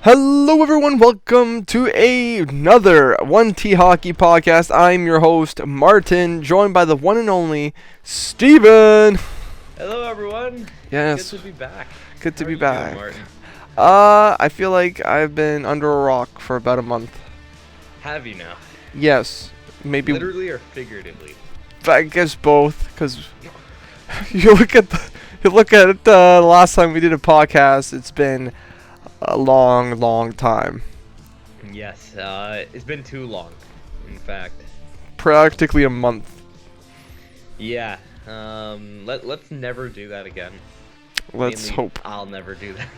Hello, everyone. Welcome to another 1T Hockey podcast. I'm your host, Martin, joined by the one and only Steven. Hello, everyone. Yes. Good to be back. Good to How be are you back. doing, Martin? I feel like I've been under a rock for about a month. Have you now? Yes. Maybe. Literally or figuratively? I guess both, because you look at the last time we did a podcast, it's been a long time. Yes. It's been too long, in fact. Practically a month. Yeah. Let's never do that again. Let's Mainly, hope. I'll never do that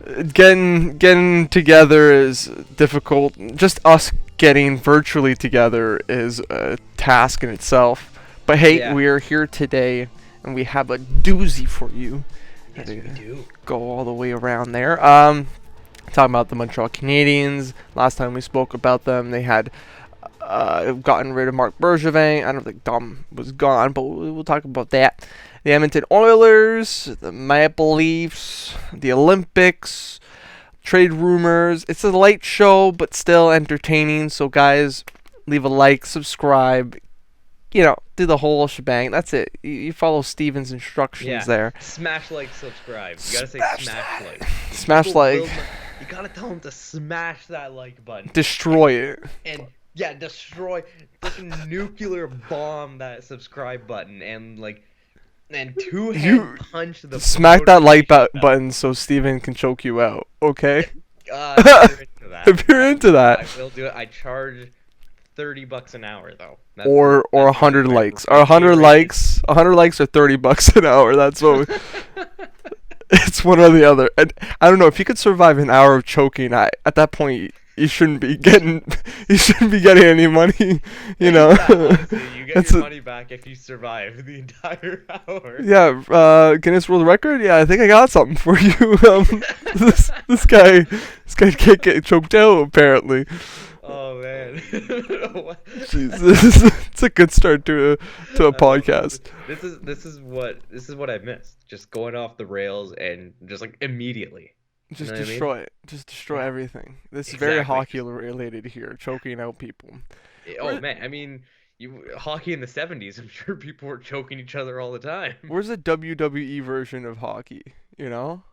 again. Getting together is difficult. Just us getting virtually together is a task in itself. But hey, Yeah. we are here today, and we have a doozy for you. Yes, we do. Go all the way around there. Talking about the Montreal Canadiens. Last time we spoke about them, they had gotten rid of Marc Bergevin. I don't think Dom was gone, but we'll talk about that. The Edmonton Oilers, the Maple Leafs, the Olympics, trade rumors. It's a light show, but still entertaining. So, guys, leave a like, subscribe. Do the whole shebang. That's it. You follow Steven's instructions there. Smash like, subscribe. You gotta say smash like. Smash like. You gotta tell them to smash that like button. Destroy it. And yeah, destroy, fucking nuclear bomb that subscribe button and two-hand punch the smack that like notification bell. button so Steven can choke you out. Okay. If you're into that, If you're into that. I will do it. I charge $30 an hour though. Or That's 100 my likes. rate. Or 100 likes. 100 likes or $30 an hour. That's what. It's one or the other. And I don't know if you could survive an hour of choking. At that point, you shouldn't be getting. You shouldn't be getting any money. You know. Honestly, you get your money back if you survive the entire hour. Yeah. Guinness World Record. Yeah, I think I got something for you. This guy can't get choked out apparently. Oh man. Jesus, it's a good start to a podcast. This is what I missed. Just going off the rails and just like immediately. Just You know what I mean? destroy it. Just destroy everything. This is Exactly. very hockey related here, choking out people. Oh man, I mean, hockey in the 70s, I'm sure people were choking each other all the time. Where's the WWE version of hockey? You know,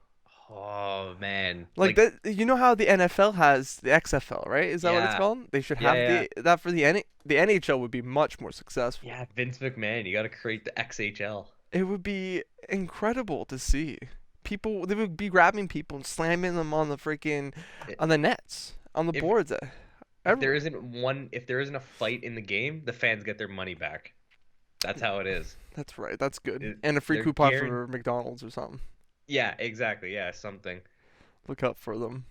Oh man. like that. You know how the NFL has the XFL, right? Is that what it's Yeah. called? They should Yeah, have that for the the NHL would be much more successful. Yeah, Vince McMahon, you got to create the XHL. It would be incredible to see. People, they would be grabbing people and slamming them on the freaking on the nets, on the If- boards. If there isn't a fight in the game, the fans get their money back. That's how it is. That's right. That's good. It- And a free they're coupon guaran- for McDonald's or something. Yeah, exactly. Yeah, something Look out for them.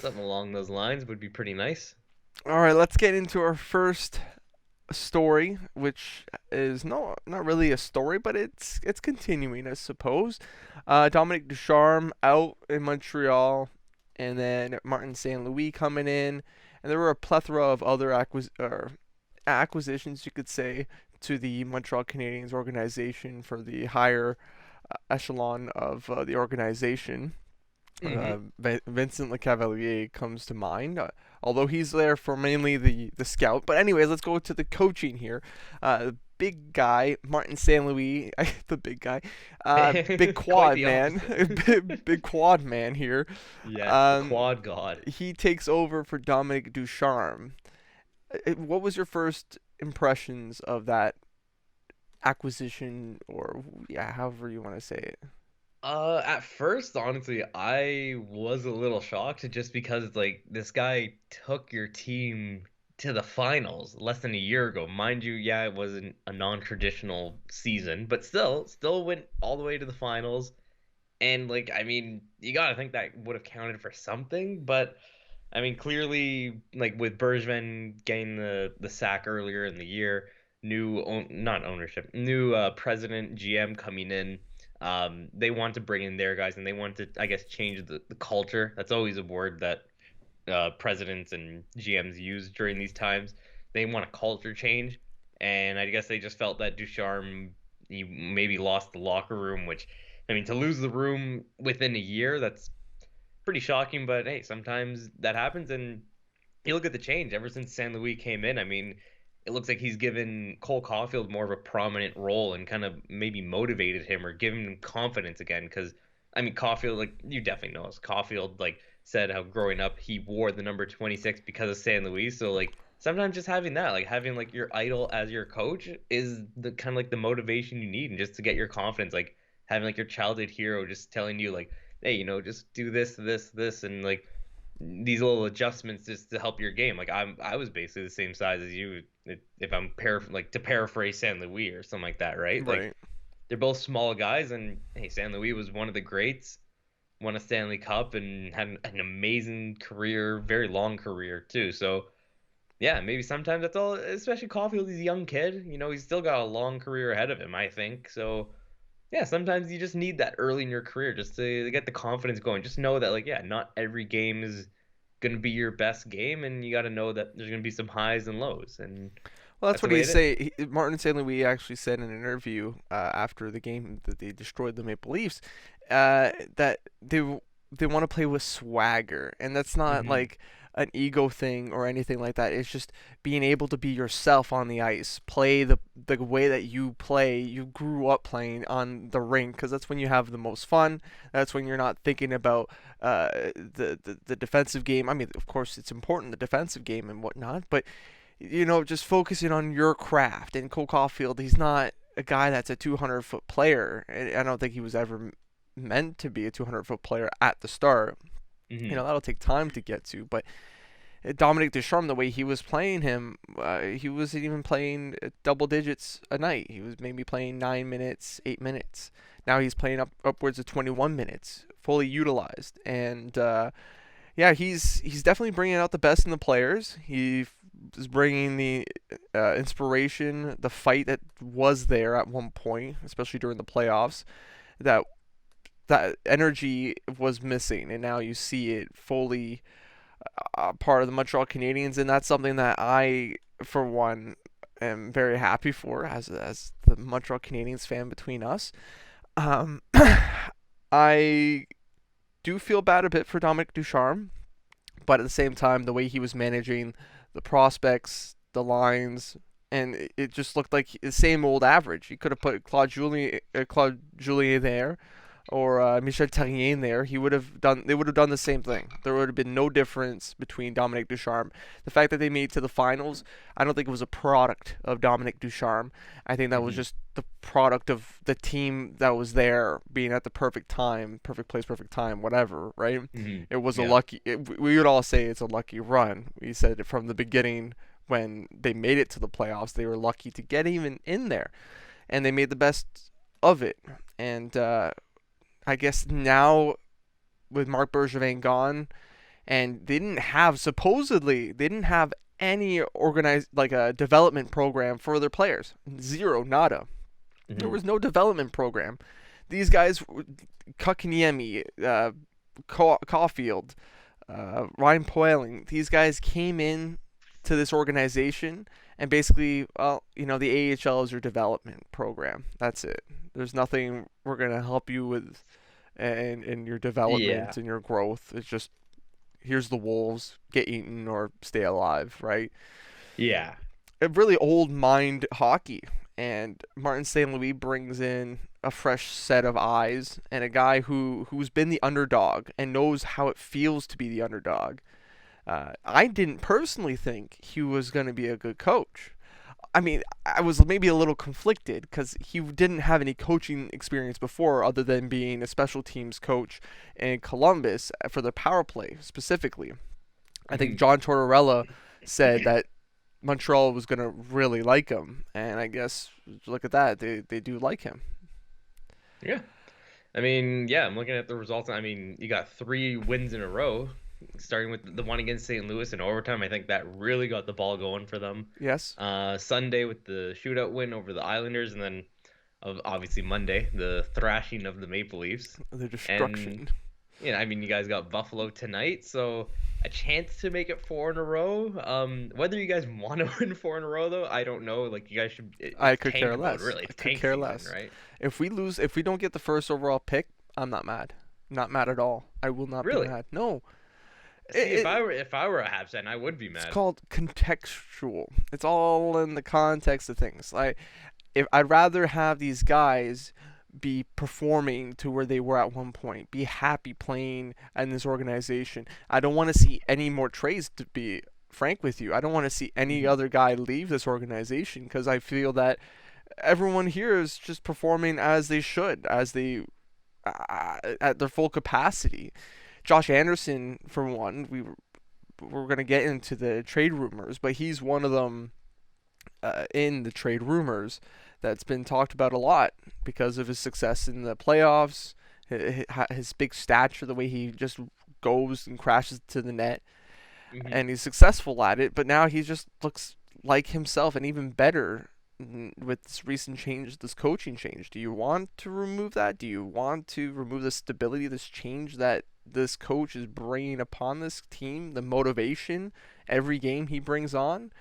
along those lines would be pretty nice. All right, let's get into our first story, which is not really a story, but it's continuing, I suppose. Dominic Ducharme out in Montreal, and then Martin St. Louis coming in, and there were a plethora of other acquisitions, you could say, to the Montreal Canadiens organization for the higher echelon of the organization. Vincent Lecavalier comes to mind, although he's there for mainly the scout. But anyways, let's go to the coaching here. The big guy, Martin St. Louis, the big guy, big quad man, big quad man here. Yeah, quad god. He takes over for Dominic Ducharme. What was your first impressions of that acquisition, or however you want to say it? At first, honestly, I was a little shocked just because like this guy took your team to the finals less than a year ago. Mind you, yeah, it wasn't a non-traditional season, but still went all the way to the finals. And like, I mean, you gotta think that would have counted for something, but I mean, clearly, like with Bergevin getting the sack earlier in the year, not ownership, new president GM coming in. They want to bring in their guys and they want to, I guess, change the culture. That's always a word that presidents and GMs use during these times. They want a culture change, and I guess they just felt that Ducharme, he maybe lost the locker room, which, I mean, to lose the room within a year, pretty shocking, but hey, sometimes that happens. And you look at the change ever since San Luis came in. I mean, it looks like he's given Cole Caulfield more of a prominent role and kind of maybe motivated him or given him confidence again. Because I mean, Caulfield, like you definitely know, Caulfield like said how growing up he wore the number 26 because of San Luis. So like sometimes just having that, like having like your idol as your coach, is the kind of like the motivation you need, and just to get your confidence, like having like your childhood hero just telling you like, hey, just do this, this, this, and like these little adjustments just to help your game. Like I was basically the same size as you, if I'm like to paraphrase San Luis or something like that, right? Like Right. they're both small guys, and hey, San Luis was one of the greats, won a Stanley Cup, and had an amazing career, very long career too. So yeah, maybe sometimes that's all. Especially Caulfield, he's a young kid. He's still got a long career ahead of him, I think. So yeah, sometimes you just need that early in your career just to get the confidence going. Just know that, like, yeah, not every game is going to be your best game, and you got to know that there's going to be some highs and lows, and Well, that's that's the what way he it is. say. Martin St. Louis actually said in an interview after the game that they destroyed the Maple Leafs, that they want to play with swagger, and that's not Hmm. like an ego thing or anything like that. It's just being able to be yourself on the ice, play the way that you play. You grew up playing on the rink because that's when you have the most fun. That's when you're not thinking about the defensive game. I mean, of course, it's important the defensive game and whatnot, but just focusing on your craft. And Cole Caulfield, he's not a guy that's a 200-foot player. And I don't think he was ever meant to be a 200-foot player at the start. Hmm. That'll take time to get to. But Dominic Ducharme, the way he was playing him, he wasn't even playing double digits a night. He was maybe playing 9 minutes, 8 minutes. Now he's playing upwards of 21 minutes, fully utilized. And yeah, he's definitely bringing out the best in the players. He is bringing the inspiration, the fight that was there at one point, especially during the playoffs. That that energy was missing, and now you see it fully part of the Montreal Canadiens, and that's something that I, for one, am very happy for as the Montreal Canadiens fan between us. Um, I do feel bad a bit for Dominic Ducharme, but at the same time, the way he was managing the prospects, the lines, and it just looked like the same old average. He could have put Claude Julien there, or Michel Therrien there. He would have done. They would have done the same thing. There would have been no difference between Dominic Ducharme. The fact that they made it to the finals, I don't think it was a product of Dominic Ducharme. I think that was Hmm. just the product of the team that was there being at the perfect time, perfect place, perfect time, whatever. Right? Hmm. It was a Yeah. lucky. We would all say it's a lucky run. We said it from the beginning when they made it to the playoffs. They were lucky to get even in there, and they made the best of it. And I guess now with Marc Bergevin gone, and they didn't have any organized like a development program for their players. Zero, nada. There Hmm. was no development program. These guys, Kakaniemi, Caulfield, Ryan Poehling, these guys came in to this organization and basically, well, the AHL is your development program. That's it. There's nothing we're gonna help you with in your Yeah. development and your growth. It's just here's the wolves, get eaten or stay alive, right? Yeah. A really old mind hockey, and Martin St. Louis brings in a fresh set of eyes and a guy who's been the underdog and knows how it feels to be the underdog. I didn't personally think he was going to be a good coach. I mean, I was maybe a little conflicted because he didn't have any coaching experience before, other than being a special teams coach in Columbus for the power play specifically. I think Hmm. John Tortorella said that Montreal was going to really like him, and I guess look at that, they do like him. Yeah. I mean, yeah, I'm looking at the results. I mean, you got 3 wins in a row, starting with the one against St. Louis in overtime. I think that really got the ball going for them. Yes, Sunday with the shootout win over the Islanders, and then obviously Monday, the thrashing of the Maple Leafs. the And destruction. I mean, you guys got Buffalo tonight, so a chance to make it 4 in a row. Whether you guys want to win 4 in a row, though, I don't know. Like, you guys should. I It's could care tank mode, less. really. I It's could tank care season, less. right? If we don't get the first overall pick, I'm not mad. Not mad at all. I will not be Really? mad. No. See, It, if I were a Habs fan, I would be it's mad. called contextual. It's all in the context of things. Like, if I'd rather have these guys be performing to where they were at one point, be happy playing in this organization. I don't want to see any more trades, to be frank with you. I don't want to see any Hmm. other guy leave this organization because I feel that everyone here is just performing as they should, as they at their full capacity. Josh Anderson, for one, we're gonna get into the trade rumors, but he's one of them in the trade rumors that's been talked about a lot because of his success in the playoffs, his big stature, the way he just goes and crashes to the net, Hmm. and he's successful at it. But now he just looks like himself and even better with this recent change, this coaching change. Do you want to remove that? Do you want to remove the stability, this change that this coach is bringing upon this team, the motivation every game he brings on?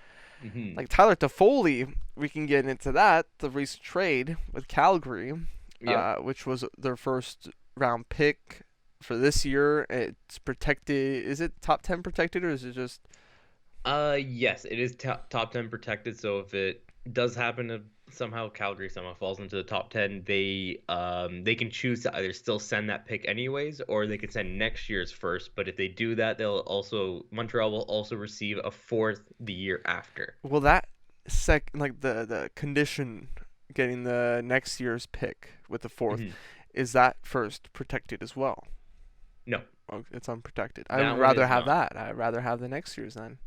Hmm. Like Tyler Toffoli, we can get into that. The recent trade with Calgary, Yep. which was their first round pick for this year. It's protected. Is it top 10 protected or is it just Yes, it is top 10 protected. So if it does happen to somehow Calgary somehow falls into the top 10, they can choose to either still send that pick anyways, or they could send next year's first. But if they do that, they'll also Montreal will also receive a fourth the year after. will that like the condition getting the next year's pick with the fourth, Hmm. is that first protected as well? No, Oh, it's unprotected. I would that one rather is have not. that. I'd rather have the next year's then.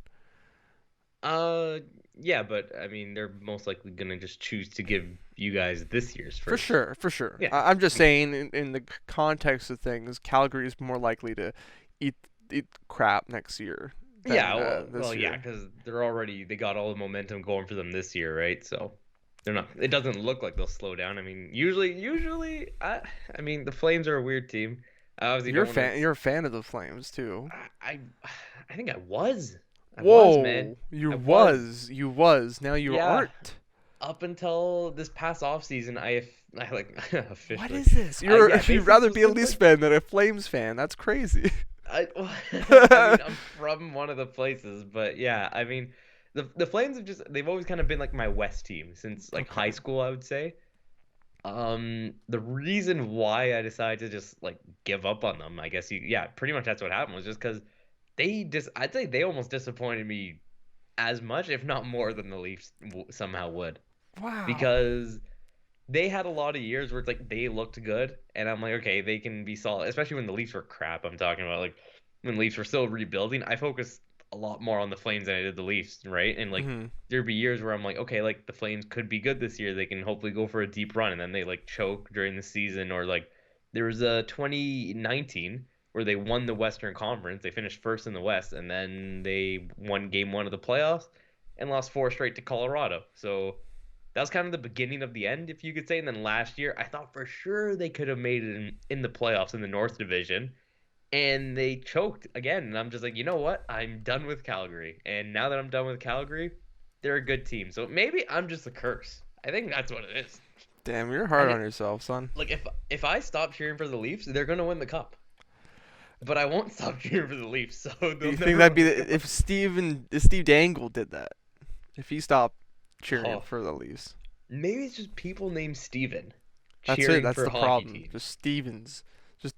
Uh, yeah, but I mean, they're most likely gonna just choose to give you guys this year's For first. sure, for sure. Yeah. I'm just saying, in the context of things, Calgary is more likely to eat eat crap next year Yeah, than well, this yeah, year. because they got all the momentum going for them this year, right? So they're not. It doesn't look like they'll slow down. I mean, usually, I mean, the Flames are a weird team. I obviously don't want to. You're a fan of the Flames too. I, I think I was, man, Whoa, you I was. was, you was. Now you Yeah, aren't. up until this past off season, I like What officially. is this? Yeah, You'd basically rather just be a since Leafs like fan than a Flames fan. That's crazy. I I mean I'm from one of the places, but yeah, I mean the Flames have just they've always kind of been like my West team since like Okay. high school, I would say. The reason why I decided to just like give up on them, I guess yeah, pretty much that's what happened was just because I'd say they almost disappointed me as much, if not more, than the Leafs somehow would Wow. because they had a lot of years where it's like they looked good, and I'm like, okay, they can be solid, especially when the Leafs were crap. I'm talking about like when Leafs were still rebuilding. I focused a lot more on the Flames than I did the Leafs, right? And like Mhm. there'd be years where I'm like, okay, like the Flames could be good this year. They can hopefully go for a deep run, and then they like choke during the season, or like there was a 2019 where they won the Western Conference. They finished first in the West, and then they won game one of the playoffs and lost four straight to Colorado. So that was kind of the beginning of the end, if you could say. And then last year, I thought for sure they could have made it in the playoffs in the North Division, and they choked again. And I'm just like, you know what? I'm done with Calgary. And now that I'm done with Calgary, they're a good team. So maybe I'm just a curse. I think that's what it is. Damn, you're I hard on think yourself, son. like if I stop cheering for the Leafs, they're gonna win the cup. But I won't stop cheering for the Leafs, so they'll You think never that'd win be the cup. if Steve Dangle did that? If he stopped cheering Oh, for the Leafs? maybe it's just people named Steven That's it. cheering That's for the hockey problem. teams. Just Stevens. Just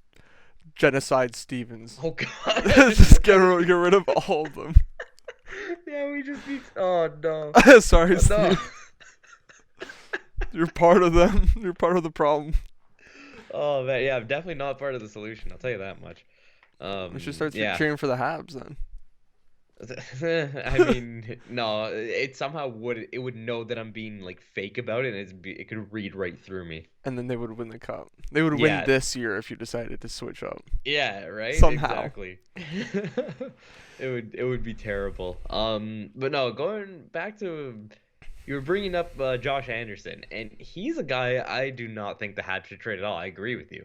genocide Stevens. Oh God, Just that would be. get rid of all of them. Yeah, we just need. Oh no. Sorry, Oh no. Steve. You're part of them. You're part of the problem. Oh man, yeah, I'm definitely not part of the solution. I'll tell you that much. We should start Yeah. cheering for the Habs then. I mean, no, it somehow would know that I'm being like fake about it, and it could read right through me. And then they would win the cup. They would win Yeah, this year if you decided to switch up. yeah, right, Somehow. exactly. It would be terrible. But no, going back to you were bringing up Josh Anderson, and he's a guy I do not think the Habs should trade at all. I agree with you,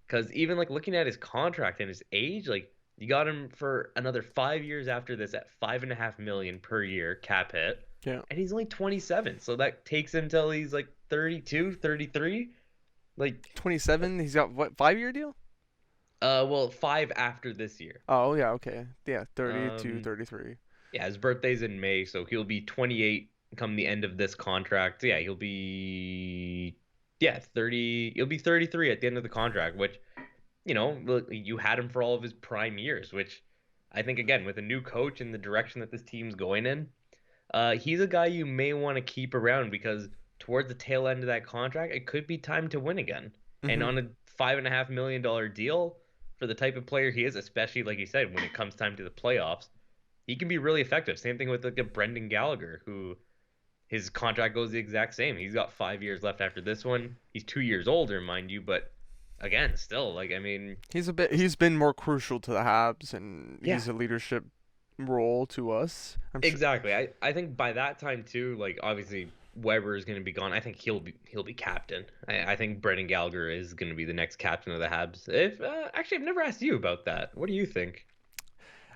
because even like looking at his contract and his age, like you got him for another 5 years after this at 5.5 million per year cap hit, Yeah. and he's only 27, so that takes him till he's like 32, 33. Like 27. He's got what, 5-year deal? Well, 5 after this year. Oh yeah, okay, yeah, 32, Um, 33. yeah, his birthday's in May, so he'll be 28 come the end of this contract. Yeah, he'll be yeah 30. He'll be 33 at the end of the contract, which look, you had him for all of his prime years, which I think again with a new coach and the direction that this team's going in, he's a guy you may want to keep around because towards the tail end of that contract, it could be time to win again. And Hmm. on a $5.5 million deal for the type of player he is, especially like you said, when it comes time to the playoffs, he can be really effective. Same thing with like a Brendan Gallagher, who his contract goes the exact same. He's got 5 years left after this one. He's 2 years older, mind you, but again, still, like I mean, He's been more crucial to the Habs, and yeah, he's a leadership role to us. I'm sure. exactly. I think by that time too, like obviously Weber is going to be gone. I think he'll be captain. I think Brendan Gallagher is going to be the next captain of the Habs. If actually, I've never asked you about that. What do you think?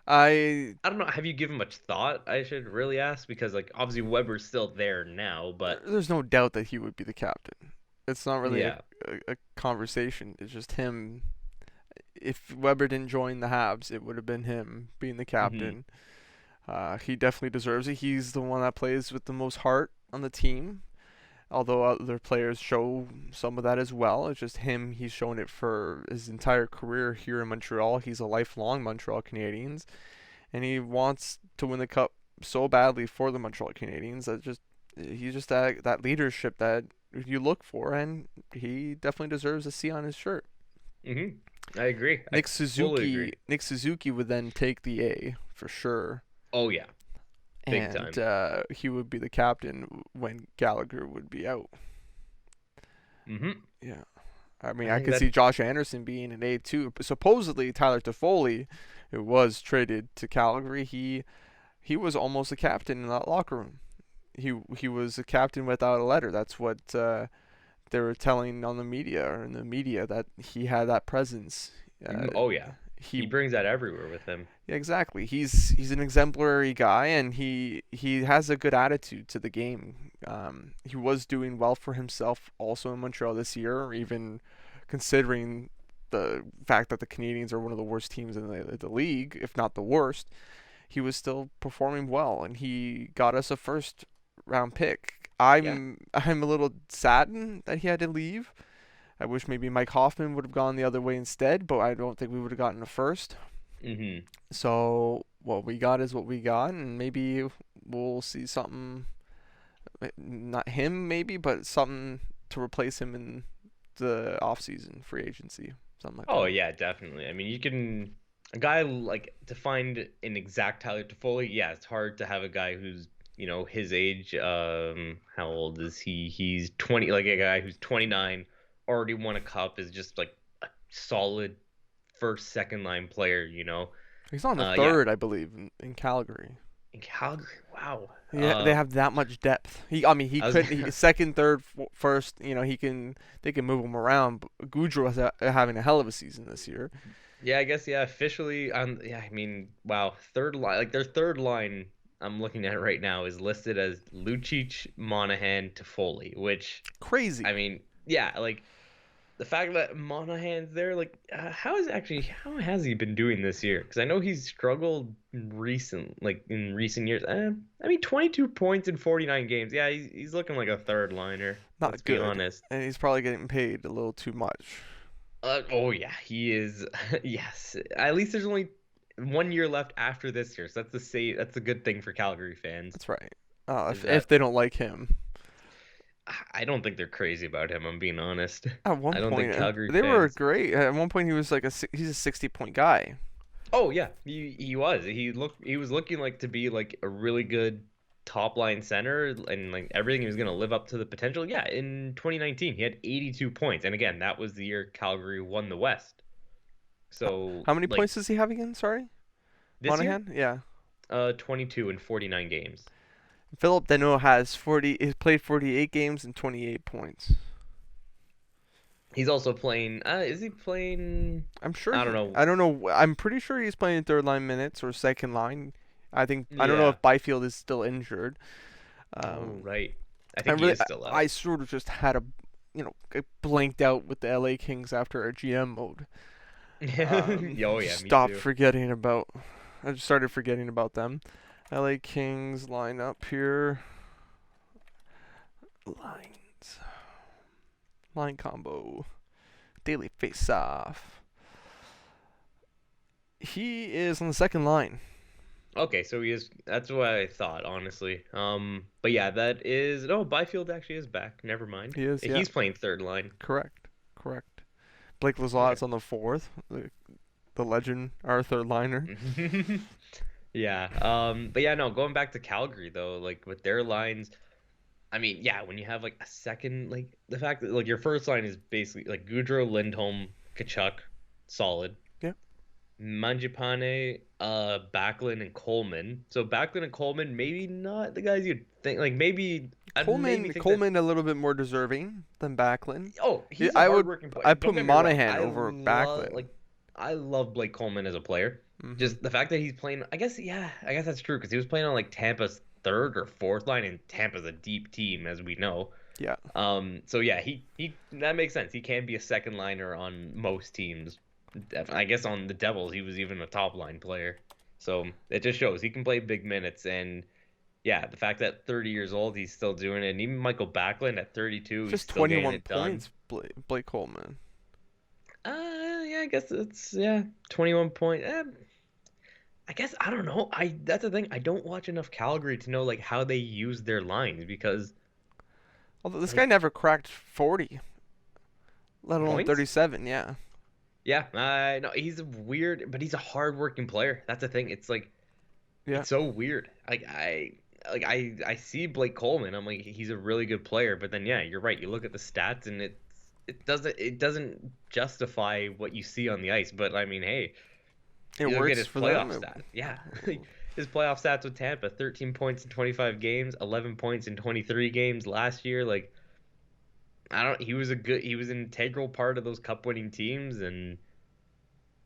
I I don't know. Have you given much thought? I should really ask because like obviously Weber's still there now, but there's no doubt that he would be the captain. It's not really yeah. a conversation. It's just him. If Weber didn't join the Habs, it would have been him being the Hmm. captain. He definitely deserves it. He's the one that plays with the most heart on the team. Although other players show some of that as well. It's just him. He's shown it for his entire career here in Montreal. He's a lifelong Montreal Canadiens, and he wants to win the cup so badly for the Montreal Canadiens. That just he's just that leadership that you look for, and he definitely deserves a C on his shirt. Hmm. I agree. I fully agree. Nick Suzuki would then take the A for sure, Oh yeah, big and time. he would be the captain when Gallagher would be out. Hmm. Yeah. I mean, I I think could see that. Josh Anderson being an A too. Supposedly, Tyler Toffoli, who was traded to Calgary, he was almost a captain in that locker room. He was a captain without a letter. That's what they were telling on the media or in the media that he had that presence. Uh, Oh yeah, he he brings that everywhere with him. Yeah, exactly. He's an exemplary guy, and he has a good attitude to the game. He was doing well for himself also in Montreal this year, even considering the fact that the Canadiens are one of the worst teams in the league, if not the worst. He was still performing well, and he got us a first round pick. Yeah. I'm a little saddened that he had to leave. I wish maybe Mike Hoffman would have gone the other way instead, but I don't think we would have gotten a first. Hmm. So what we got is what we got, and maybe we'll see something. Not him, maybe, but something to replace him in the off-season free agency, something like Oh that. yeah, definitely. I mean, you can a guy like to find an exact Tyler Toffoli. Yeah, it's hard to have a guy who's his age. How old is he? He's 20. Like a guy who's 29, already won a cup, is just like a solid first, second line player. He's on the Yeah. third, I believe, in Calgary. In Calgary, wow. Yeah, they have that much depth. I mean, he I was could second, third, first. They can move him around. But Goudreau is having a hell of a season this year. Yeah, I guess yeah, officially yeah, I mean, wow, third line like their third line I'm looking at right now is listed as Lucic, Monahan, Toffoli, which I Crazy. mean, yeah, like the fact that Monahan's there, like how has he been doing this year? Because I know he's struggled in recent years. I mean, 22 points in 49 games. Yeah, he's looking like a third liner. Let's Not be good, honest. and he's probably getting paid a little too much. Oh yeah, he is. Yes, at least there's only 1 year left after this year, so that's a good thing for Calgary fans. That's right. Is If that they don't like him, I don't think they're crazy about him. I'm being honest. at one I don't point think Calgary they were fans. great. At one point he was like he's a 60-point guy. Oh yeah, he was. He was looking like to be like a really good top line center and like everything he was gonna live up to the potential. Yeah, in 2019 he had 82 points, and again that was the year Calgary won the West. So How many like points does he have again? Sorry, this year, Monahan. Yeah, 22 in 49 games. Philip Deneau has 40. He's played 48 games and 28 points. He's also playing. Is he playing? I'm sure I don't know. I don't know. I'm pretty sure he's playing third line minutes or second line. I don't know Yeah. if Byfield is still injured. Oh, Um, right. I I think he really is still I out. sort of just had I blanked out with the LA Kings after a GM mode. Oh yeah, me Stopped too. forgetting about. I just started forgetting about them. LA Kings line up here. Lines. Line combo. Daily face off. He is on the second line. Okay, so he is. That's what I thought, honestly. But yeah, that is. No, Byfield actually is back. Never mind. He is, yeah. He's playing third line. Correct. Correct. Blake Okay. Lazat's on the fourth. The legend, our third liner. Yeah. But yeah, no, going back to Calgary though, like with their lines, I mean, yeah, when you have like a second, like the fact that like your first line is basically like Goudreau, Lindholm, Kachuk, solid. Yeah. Mangiapane, Backlund, and Coleman. So Backlund and Coleman, maybe not the guys you'd think. Like maybe I'd maybe think that. Coleman a little bit more deserving than Backlund. Oh, Yeah, he's a hardworking player. I Don't put get me wrong. Monahan over Backlund. I love Blake Coleman as a player. Hmm. Just the fact that he's playing. I guess yeah. I guess that's true because he was playing on like Tampa's third or fourth line, and Tampa's a deep team as we know. Yeah. So yeah, he that makes sense. He can be a second liner on most teams. I guess on the Devils, he was even a top line player. So it just shows he can play big minutes. And yeah, the fact that 30 years old, he's still doing it. And even Michael Backlund at 32, he's Just still getting 21 it done. points, Blake Coleman. Yeah, I guess it's yeah, 21 point. I guess I don't know. I That's the thing. I don't watch enough Calgary to know like how they use their lines because Although this guy like never cracked 40, let alone points. 37. Yeah. Yeah, I know he's a weird, but he's a hard-working player. That's the thing. It's like Yeah. it's so weird. I see Blake Coleman. I'm like he's a really good player, but then yeah, you're right. You look at the stats and it doesn't justify what you see on the ice. But I mean, hey, It you look at works his for playoff them. stats. Yeah, his playoff stats with Tampa: 13 points in 25 games, 11 points in 23 games last year. Like I don't. He was an integral part of those cup-winning teams, and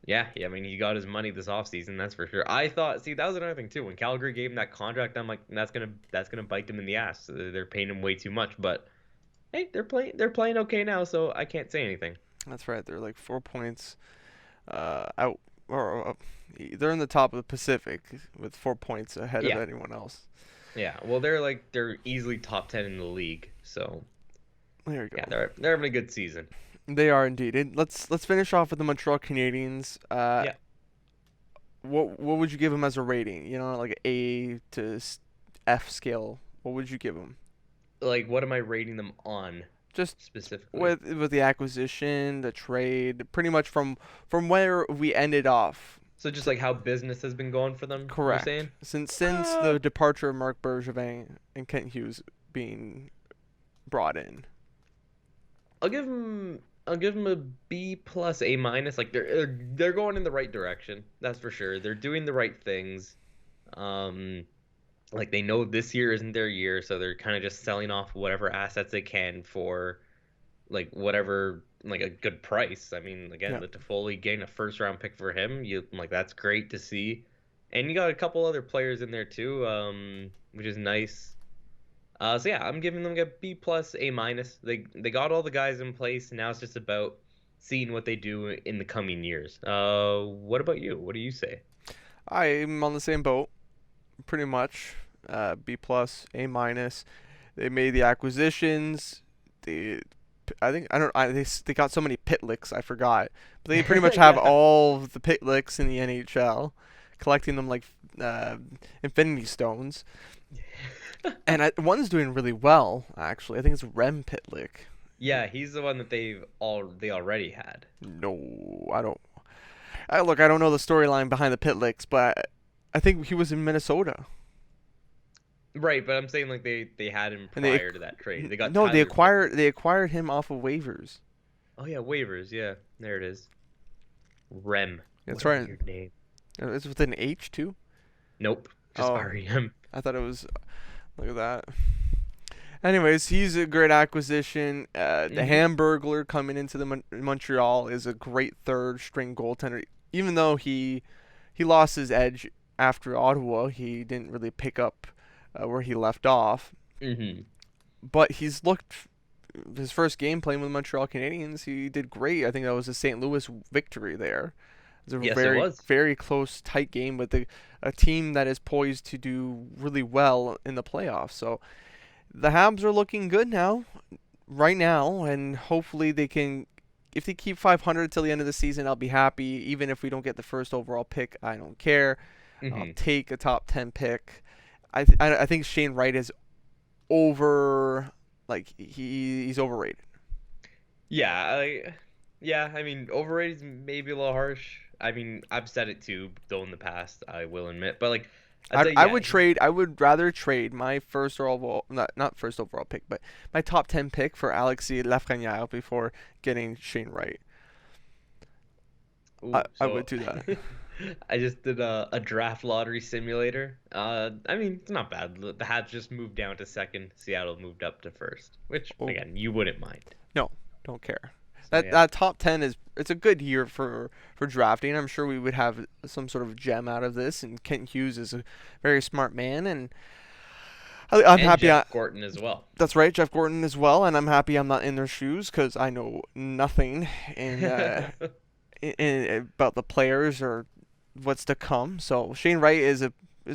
yeah, I mean, he got his money this offseason, that's for sure. I thought, see, that was another thing too. When Calgary gave him that contract, I'm like, that's gonna bite them in the ass. They're paying him way too much, but hey, they're playing okay now, so I can't say anything. That's right. They're like 4 points out, or they're in the top of the Pacific with 4 points ahead of Yeah, anyone else. yeah. Well, they're easily top 10 in the league, so There you yeah, go. they're having a good season. They are indeed. And let's finish off with the Montreal Canadiens. Yeah, What would you give them as a rating? You know, like A to F scale. What would you give them? like what am I rating them on Just specifically? with the acquisition, the trade, pretty much from where we ended off. So just like how business has been going for them, you're Correct. saying? Since Uh, the departure of Marc Bergevin and Kent Hughes being brought in. I'll give them a B plus A minus. Like they're going in the right direction. That's for sure. They're doing the right things. Um, like they know this year isn't their year, so they're kind of just selling off whatever assets they can for like whatever like a good price. I mean, again, Yeah. the Toffoli getting a first round pick for him, you like that's great to see. And you got a couple other players in there too, which is nice. So yeah, I'm giving them a B plus, A minus. They got all the guys in place. Now it's just about seeing what they do in the coming years. What about you? What do you say? I'm on the same boat, pretty much. B plus, A minus. They made the acquisitions. They, I think I don't. They got so many pit licks. I forgot, but they pretty much have Yeah. all of the pit licks in the NHL, collecting them like uh, Infinity Stones. And one's doing really well, actually. I think it's Rem Pitlick. Yeah, he's the one that they already had. No, I don't. Look, I don't know the storyline behind the Pitlicks, but I think he was in Minnesota. Right, but I'm saying like they had him And they prior to that trade. They got no, Tyler Pitlick. they acquired him off of waivers. Oh yeah, waivers. Yeah, there it is. Rem. That's What a right. weird name. It's with an H too. Nope, just Oh, REM. I thought it was. Look at that. Anyways, he's a great acquisition. The Hmm. Hamburglar coming into the Montreal is a great third string goaltender. Even though he lost his edge after Ottawa, he didn't really pick up where he left off. Hmm. But he's looked his first game playing with the Montreal Canadiens, he did great. I think that was a St. Louis victory there. It was a Yes, it very, was. very close, tight game with a team that is poised to do really well in the playoffs. So the Habs are looking good now, right now, and hopefully they can. If they keep 500 till the end of the season, I'll be happy. Even if we don't get the first overall pick, I don't care. I'll Hmm. take a top 10 pick. I think Shane Wright is over. Like he's overrated. Yeah, yeah. I mean, overrated is maybe a little harsh. I mean, I've said it too, though in the past, I will admit. But like, I'd say I yeah. would trade. I would rather trade my first overall, not first overall pick, but my top 10 pick for Alexis Lafreniere before getting Shane Wright. Ooh, I so would do that. I just did a draft lottery simulator. I mean, it's not bad. The Habs just moved down to second. Seattle moved up to first, which Oh again, you wouldn't mind. no, don't care. So That yeah. that top 10 is it's a good year for drafting. I'm sure we would have some sort of gem out of this. And Kent Hughes is a very smart man, and I'm And happy. Jeff Gorton as well. That's right, Jeff Gordon as well, and I'm happy I'm not in their shoes because I know nothing about the players or what's to come. So Shane Wright is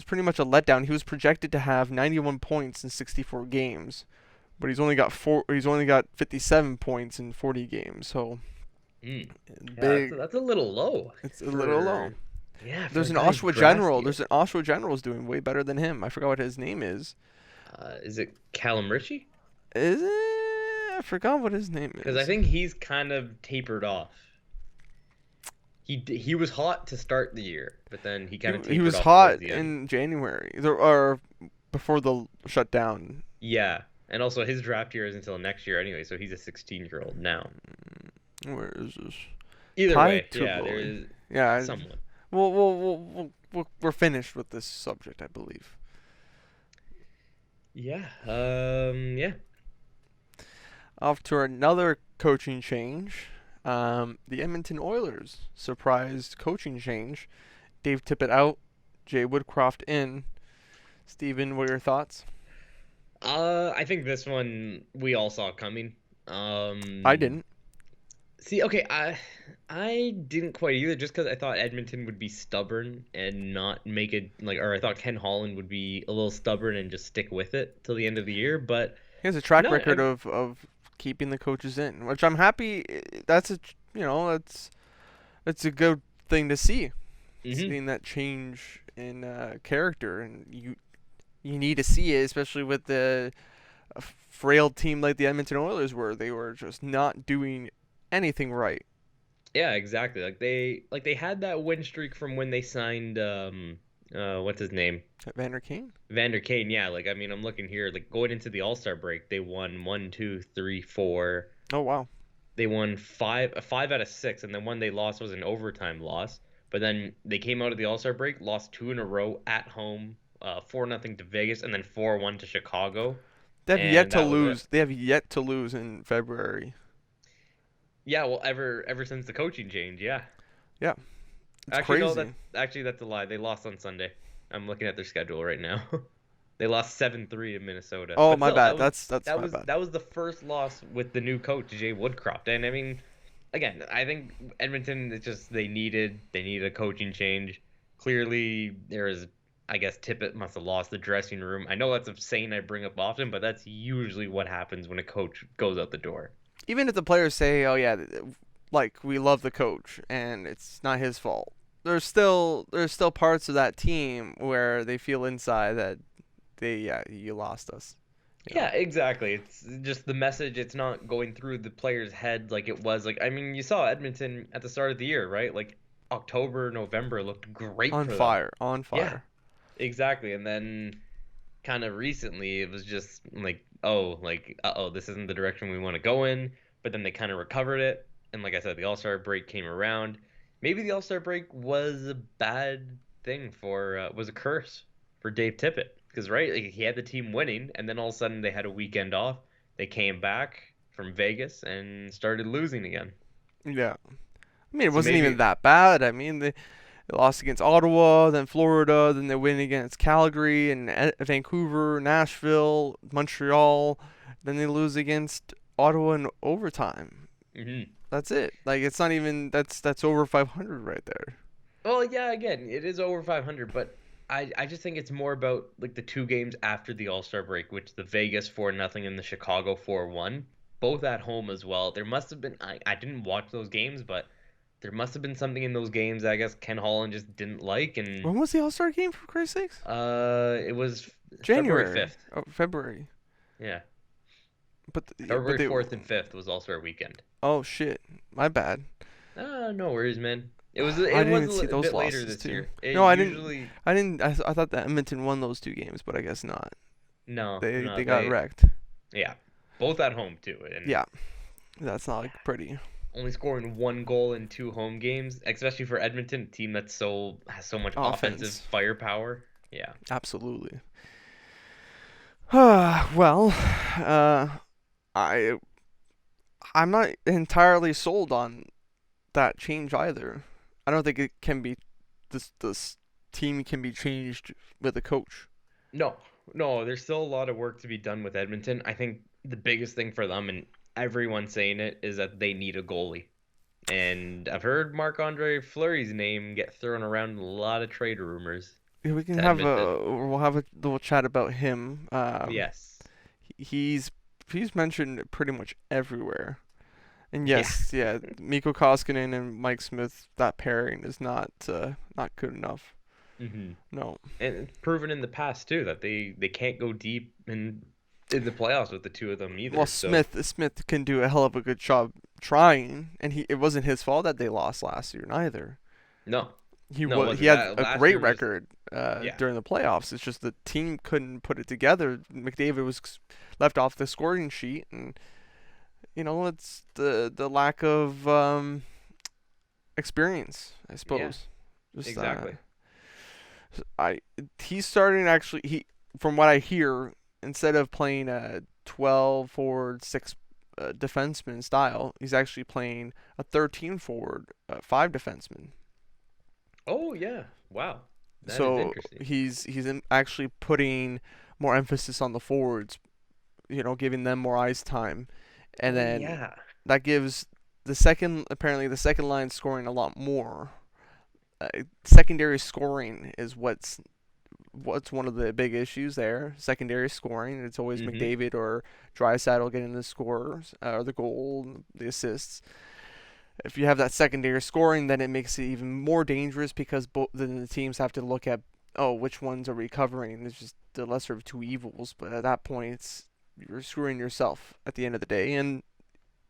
pretty much a letdown. He was projected to have 91 points in 64 games, but he's only got 57 points in 40 games. So Mm. Yeah, big. that's a little low It's a little low. for yeah for a There's an guy's Oshawa draft General. year. There's an Oshawa General's doing way better than him. I forgot what his name is. Is it Callum Ritchie? Is it? I forgot what his name Because I is. think he's kind of tapered off. He was hot to start the year, but then he kind of He tapered was off hot towards the end. in January, or before the shutdown. Yeah, and also his draft year is until next year anyway, so he's a 16-year-old now. Where is this? Either way, yeah, there Tituli. is Yeah, someone. we're finished with this subject, I believe. Yeah, yeah. Off to another coaching change. The Edmonton Oilers surprised coaching change. Dave Tippett out, Jay Woodcroft in. Steven, what are your thoughts? I think this one we all saw coming. I didn't. See, okay, I didn't quite either, just because I thought Edmonton would be stubborn and not make it like, or I thought Ken Holland would be a little stubborn and just stick with it till the end of the year. But He has a track no, record of keeping the coaches in, which I'm happy. That's that's a good thing to see. mhm. Seeing that change in character, and you need to see it, especially with a frail team like the Edmonton Oilers were. They were just not doing anything right. Yeah, exactly. Like they had that win streak from when they signed what's his name? Vander Kane. Vander Kane. Yeah, like I mean I'm looking here, like going into the All-Star break, they won 1, 2, 3, 4. Oh wow. They won five out of six, and then one they lost was an overtime loss. But then they came out of the All-Star break, lost two in a row at home, 4-0 to Vegas, and then 4-1 to Chicago, They have yet and to that was it. lose. They have yet to lose in February. Yeah, well, ever since the coaching change, yeah. Yeah, it's Actually, no, crazy. that's a lie. They lost on Sunday. I'm looking at their schedule right now. They lost 7-3 to Minnesota. Oh But my still, bad. That's that my was bad. that was the first loss with the new coach, Jay Woodcroft. And I mean, again, I think Edmonton it's just they needed a coaching change. Clearly, there is I guess Tippett must have lost the dressing room. I know that's a saying I bring up often, but that's usually what happens when a coach goes out the door. Even if the players say, "Oh yeah, like we love the coach and it's not his fault," there's still parts of that team where they feel inside that you lost us. You Yeah, know. exactly. It's just the message. It's not going through the player's head like it was. Like, I mean, you saw Edmonton at the start of the year, right? Like, October, November looked great On for them. fire, on Yeah, fire. exactly. And then kind of recently, it was just like, oh, like, uh-oh, this isn't the direction we want to go in. But then they kind of recovered it. And like I said, the All-Star break came around. Maybe the All-Star break was a bad thing was a curse for Dave Tippett. Because, right, like, he had the team winning, and then all of a sudden they had a weekend off. They came back from Vegas and started losing again. Yeah. I mean, it So wasn't even maybe, that bad. I mean, they lost against Ottawa, then Florida, then they win against Calgary and Vancouver, Nashville, Montreal. Then they lose against Ottawa in overtime. Hmm. That's it. Like it's not even that's over 500 right there. Well, yeah, again, it is over 500, but I just think it's more about like the two games after the All-Star break, which the Vegas 4-0 and the Chicago 4-1, both at home as well. There must have been I didn't watch those games, but there must have been something in those games I guess Ken Holland just didn't like, and When was the All Star game for Christ's sakes? it was February January. 5th. Oh, February. Yeah. Yeah, but February they. 4th and 5th was All-Star weekend. Oh shit, my bad. No worries, man. It was I it didn't was even see a those bit later losses this too. year. It No, I didn't. usually I didn't. I thought that Edmonton won those two games, but I guess not. no, They no, they got wrecked. yeah, both at home too, and Yeah, that's not like pretty. only scoring one goal in two home games, especially for Edmonton, a team that's has so much offensive Offense. firepower. Yeah. Absolutely. Well, uh, I I'm not entirely sold on that change either. I don't think it can be this team can be changed with a coach. No, no, there's still a lot of work to be done with Edmonton. I think the biggest thing for them, and everyone's saying it, is that they need a goalie. And I've heard Marc-Andre Fleury's name get thrown around in a lot of trade rumors Yeah, we can to have Edmonton. a little chat about him. Yes. He's mentioned pretty much everywhere. And Yeah. yes, yeah, Mikko Koskinen and Mike Smith, that pairing is not good enough. Hmm. No. And it's proven in the past too that they can't go deep in the playoffs with the two of them Well, either. So Smith can do a hell of a good job trying, and it wasn't his fault that they lost last year neither. no, no, it He wasn't. had That a last great year was record yeah. during the playoffs. It's just the team couldn't put it together. McDavid was left off the scoring sheet, and it's the lack of experience, I Yeah, suppose. Just exactly. I he's starting actually he from what I hear, instead of playing a 12 forward 6 defenseman style, he's actually playing a 13 forward 5 defenseman. Oh yeah. Wow. That is So interesting. actually putting more emphasis on the forwards, giving them more ice time, and Oh then yeah. that gives the second line scoring a lot more. Secondary scoring is what's one of the big issues there. Secondary scoring. It's always Hmm. McDavid or Draisaitl getting the scores or the goal, the assists. If you have that secondary scoring, then it makes it even more dangerous because then the teams have to look at, oh, which ones are we covering. It's just the lesser of two evils. But at that point, you're screwing yourself at the end of the day. And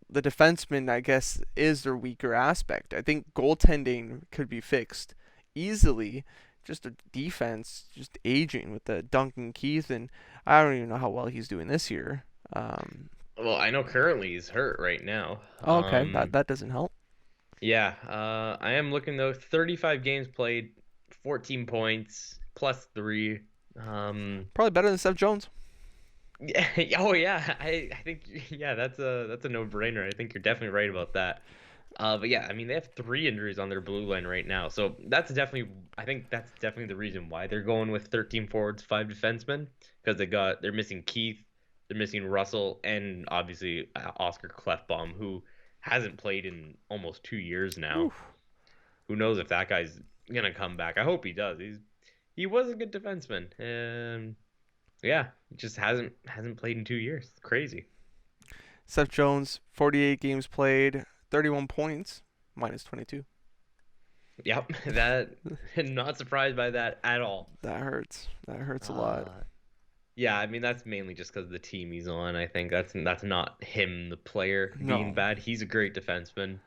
the defenseman, I guess, is their weaker aspect. I think goaltending could be fixed easily. Just the defense, just aging with the Duncan Keith, and I don't even know how well he's doing this year. Well, I know currently he's hurt right now. Oh, okay, that doesn't help. Yeah. I am looking though. 35 games played, 14 points, plus three. Um, Probably better than Seth Jones. Yeah, oh yeah, I think yeah, that's a no-brainer. I think you're definitely right about that. But yeah, I mean they have three injuries on their blue line right now, so I think that's definitely the reason why they're going with 13 forwards, five defensemen, because they're missing Keith, they're missing Russell, and obviously Oscar Klefbom, who hasn't played in almost 2 years now. Oof. Who knows if that guy's gonna come back? I hope he does. He was a good defenseman, and yeah, he just hasn't played in 2 years. It's crazy. Seth Jones, 48 games played, 31 points, minus 22. Yep, that not surprised by that at all. That hurts. That hurts a lot. Uh, yeah, I mean that's mainly just because of the team he's on. I think that's not him, the player, being No. bad. He's a great defenseman.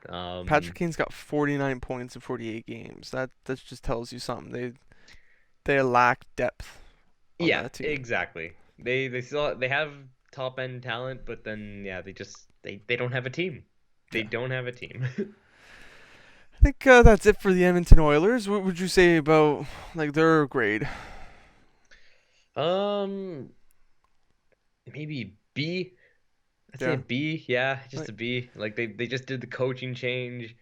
Patrick Kane's got 49 points in 48 games. That just tells you something. They lack depth on Yeah, that team. exactly. They have top end talent, but then yeah, they don't have a team. They Yeah. don't have a team. I think that's it for the Edmonton Oilers. What would you say about like their grade? um, maybe B. I'd say a Yeah. B, yeah, just Like a B. Like they just did the coaching change.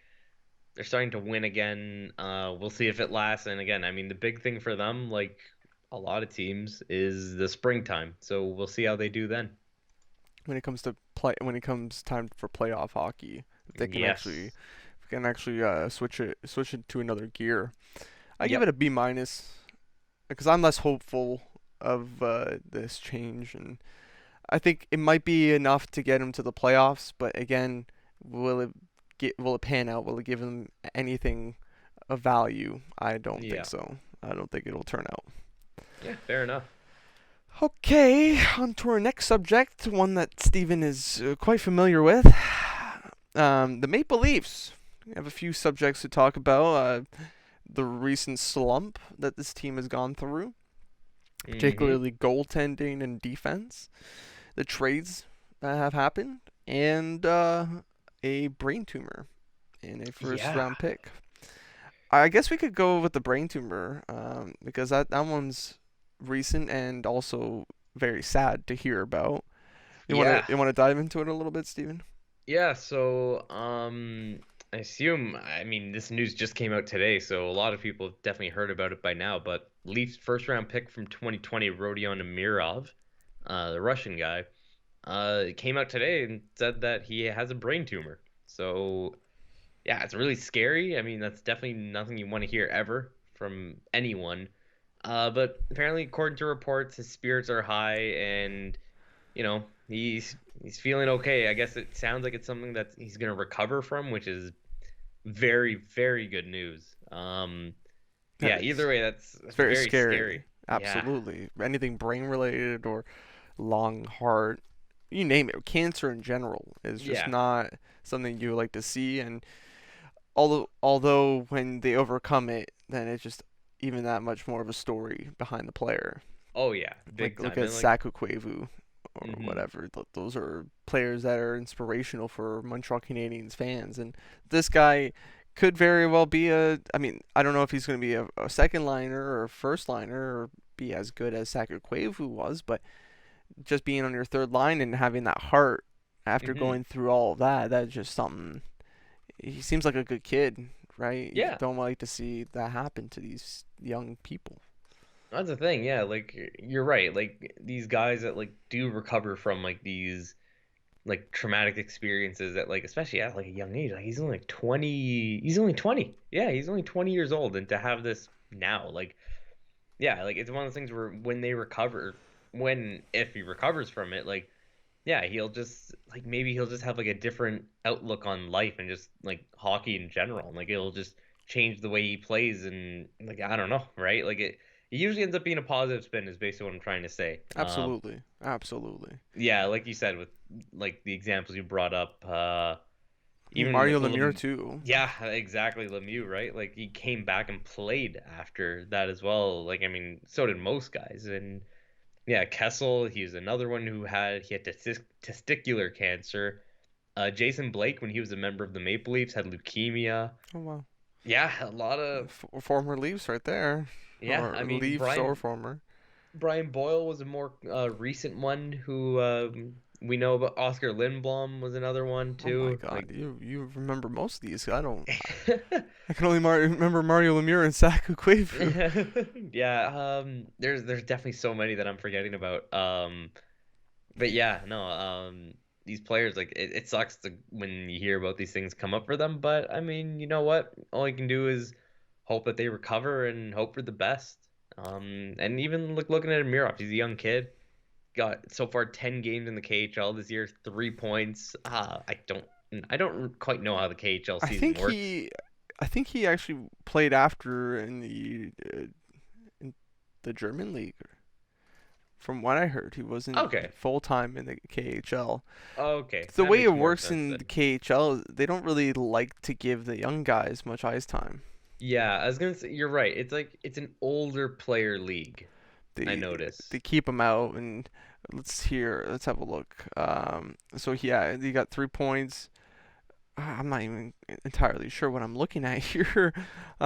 They're starting to win again. We'll see if it lasts. And again, I mean, the big thing for them, like a lot of teams, is the springtime. So we'll see how they do then. when it comes time for playoff hockey. If they Yes. can actually switch it to another gear. I give it Yep. a B minus because I'm less hopeful of this change, and I think it might be enough to get him to the playoffs. But again, will it pan out? Will it give him anything of value? I don't think Yeah. so. I don't think it'll turn out. Yeah, fair enough. Okay, on to our next subject, one that Steven is quite familiar with. The Maple Leafs. We have a few subjects to talk about. The recent slump that this team has gone through, Mm-hmm. particularly goaltending and defense, the trades that have happened, and a brain tumor in a first Yeah. round pick. I guess we could go with the brain tumor because that one's recent and also very sad to hear about. Yeah. You want to dive into it a little bit, Steven? Yeah, so I assume I mean this news just came out today, so a lot of people have definitely heard about it by now, but Leafs first round pick from 2020, Rodion Amirov, the Russian guy, came out today and said that he has a brain tumor. So, yeah, it's really scary. I mean, that's definitely nothing you want to hear ever from anyone. But apparently, according to reports, his spirits are high and he's feeling okay. I guess it sounds like it's something that he's gonna recover from, which is very, very good news. That Yeah, either is. way, It's that's very very scary. scary. Yeah. Absolutely. Anything brain related or lung, heart, you name it. Cancer in general is just Yeah. not something you like to see. And although when they overcome it, then it's just even that much more of a story behind the player. Oh yeah, Like big look time. at And like, Saku Koivu or hmm whatever. Those are players that are inspirational for Montreal Canadiens fans, and this guy could very well be a. I mean, I don't know if he's going to be a second liner or a first liner or be as good as Saku Koivu was, but just being on your third line and having that heart after hmm going through all of that, that's just something. He seems like a good kid, right? You yeah, don't like to see that happen to these young people. that's the thing. Yeah, like you're right. Like these guys that like do recover from like these like traumatic experiences at like especially at like a young age. Like he's only like 20. He's only 20. Yeah, he's only 20 years old, and to have this now, like yeah, like it's one of those things where when they recover, when if he recovers from it, like yeah, he'll just like maybe he'll just have like a different outlook on life and just like hockey in general. And, like it'll just change the way he plays and like I don't know, right? Like it usually ends up being a positive spin is basically what I'm trying to say. Absolutely, absolutely. Yeah, like you said with like the examples you brought up, I mean, even Mario like Lemieux too. yeah, exactly. Lemieux, right? Like he came back and played after that as well. Like I mean, so did most guys. And yeah, Kessel, he's another one who had testicular cancer. Jason Blake, when he was a member of the Maple Leafs, had leukemia. Oh wow. Yeah, a lot of Former Leafs right there, yeah. or I mean, Leafs or former. Brian Boyle was a more recent one who we know about. Oscar Lindblom was another one Oh my too. God, Like you remember most of these. I don't. I can only remember Mario Lemieux and Saku Koivu. yeah, there's definitely so many that I'm forgetting about. But yeah, no, these players like it sucks when you hear about these things come up for them. But I mean, you know what? All you can do is hope that they recover and hope for the best. And even looking at Amirov, he's a young kid. Got so far 10 games in the KHL this year, 3 points. I don't quite know how the KHL I season think works. he, I think he actually played after in the German league. From what I heard, he wasn't Okay, full time in the KHL. okay, The that way it makes more works sense in the then. KHL, they don't really like to give the young guys much ice time. Yeah, I was gonna say you're right. It's like it's an older player league. I They notice. they keep them out, and let's have a look. So yeah, he got 3 points. I'm not even entirely sure what I'm looking at here.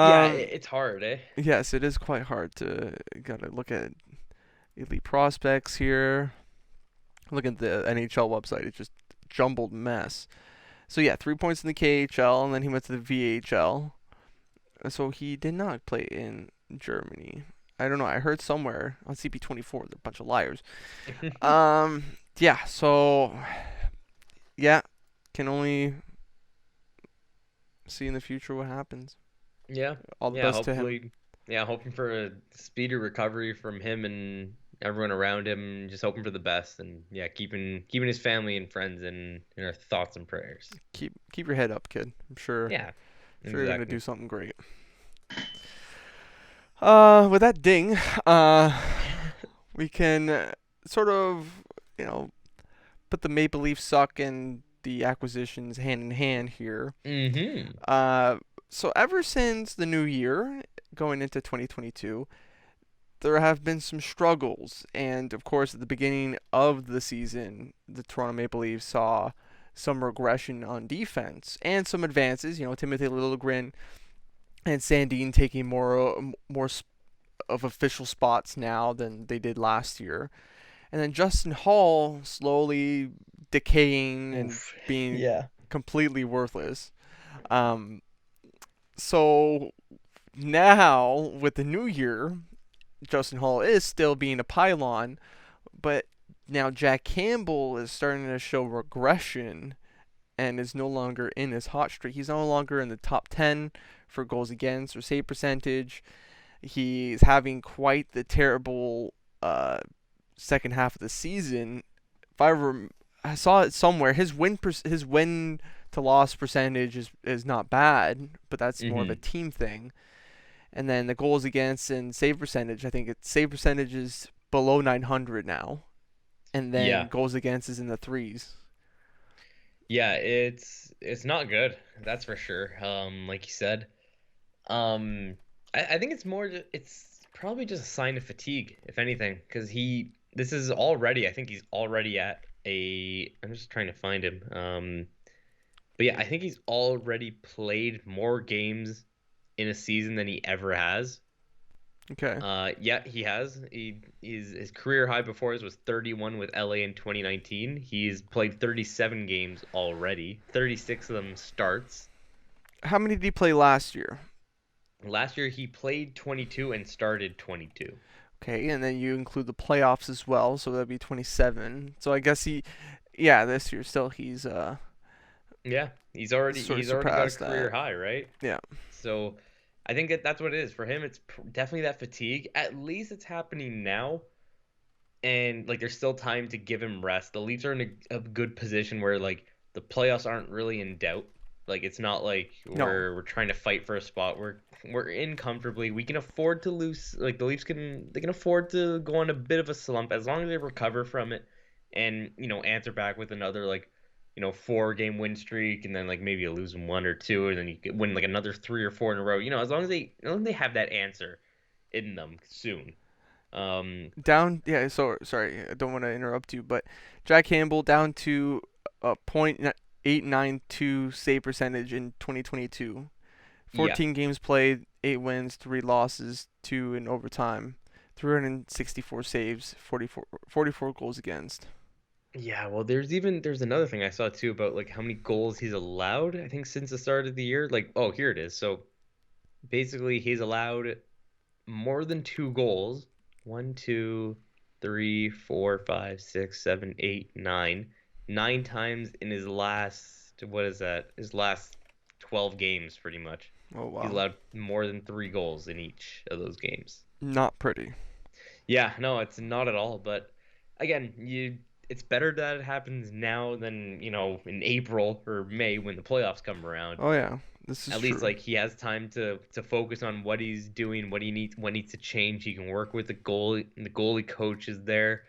Yeah, Um, it's hard, eh? yes, it is quite hard to gotta look at elite prospects here. Look at the NHL website; it's just a jumbled mess. So yeah, 3 points in the KHL, and then he went to the VHL. So he did not play in Germany. I don't know. I heard somewhere on CP24 they're a bunch of liars. Um, yeah, so yeah, can only see in the future what happens. Yeah, All the yeah. best to him. Hopefully, yeah. Hoping for a speedy recovery from him and everyone around him. Just hoping for the best, and yeah, keeping his family and friends in our thoughts and prayers. Keep your head up, kid. Yeah, Sure you're gonna do exactly. something great. With that ding, we can sort of, you know, put the Maple Leaf suck and the acquisitions hand in hand here. Mm-hmm. Uh, so ever since the new year, going into 2022, there have been some struggles, and of course, at the beginning of the season, the Toronto Maple Leafs saw some regression on defense and some advances. You know, Timothy Liljegren and Sandin taking more of official spots now than they did last year, and then Justin Hall slowly decaying and Oof. being Yeah. completely worthless. Um, so now with the new year, Justin Hall is still being a pylon, but now Jack Campbell is starting to show regression and is no longer in his hot streak. He's no longer in the top 10 for goals against or save percentage. He's having quite the terrible second half of the season. If I saw it somewhere, his win to loss percentage is not bad, but that's more of a Mm-hmm. team thing. And then the goals against and save percentage, I think its save percentage is below 900 now, and then Yeah. goals against is in the threes. Yeah. It's not good. That's for sure. Like you said. Um, I think it's it's probably just a sign of fatigue, if anything, because this is already, I think he's already at I'm just trying to find him. But yeah, I think he's already played more games in a season than he ever has. Okay. Yeah, he has. His career high before his was 31 with LA in 2019. He's played 37 games already. 36 of them starts. How many did he play last year? Last year he played 22 and started 22. Okay, and then you include the playoffs as well, so that'd be 27. So I guess yeah, this year still he's Yeah, sort of he's already got a surpassed career that. high, right? Yeah. So I think that's what it is for him. It's definitely that fatigue. At least it's happening now, and like there's still time to give him rest. The Leafs are in a good position where like the playoffs aren't really in doubt. Like it's not like No. we're trying to fight for a spot. We're in comfortably. We can afford to lose. Like the Leafs they can afford to go on a bit of a slump as long as they recover from it, and answer back with another like 4 game win streak, and then like maybe you lose one or two, and then you win like another 3 or 4 in a row. As long as they have that answer in them soon. Down, yeah, so sorry, I don't want to interrupt you, but Jack Campbell down to a .892 save percentage in 2022. Yeah. 14 games played, 8 wins, 3 losses, 2 in overtime. 364 saves, 44 goals against. Yeah, well, there's another thing I saw too about like how many goals he's allowed, I think since the start of the year. Like, oh, here it is. So basically he's allowed more than 2 goals. One, two, three, four, five, six, seven, eight, nine. 9 times in his last, what is that? His last 12 games, pretty much. Oh He's wow. allowed more than 3 goals in each of those games. Not pretty. Yeah, no, it's not at all. But again, it's better that it happens now than, in April or May when the playoffs come around. Oh yeah, this is At least true. like he has time to focus on what he's doing, what needs to change. He can work with the goalie, and the goalie coach is there.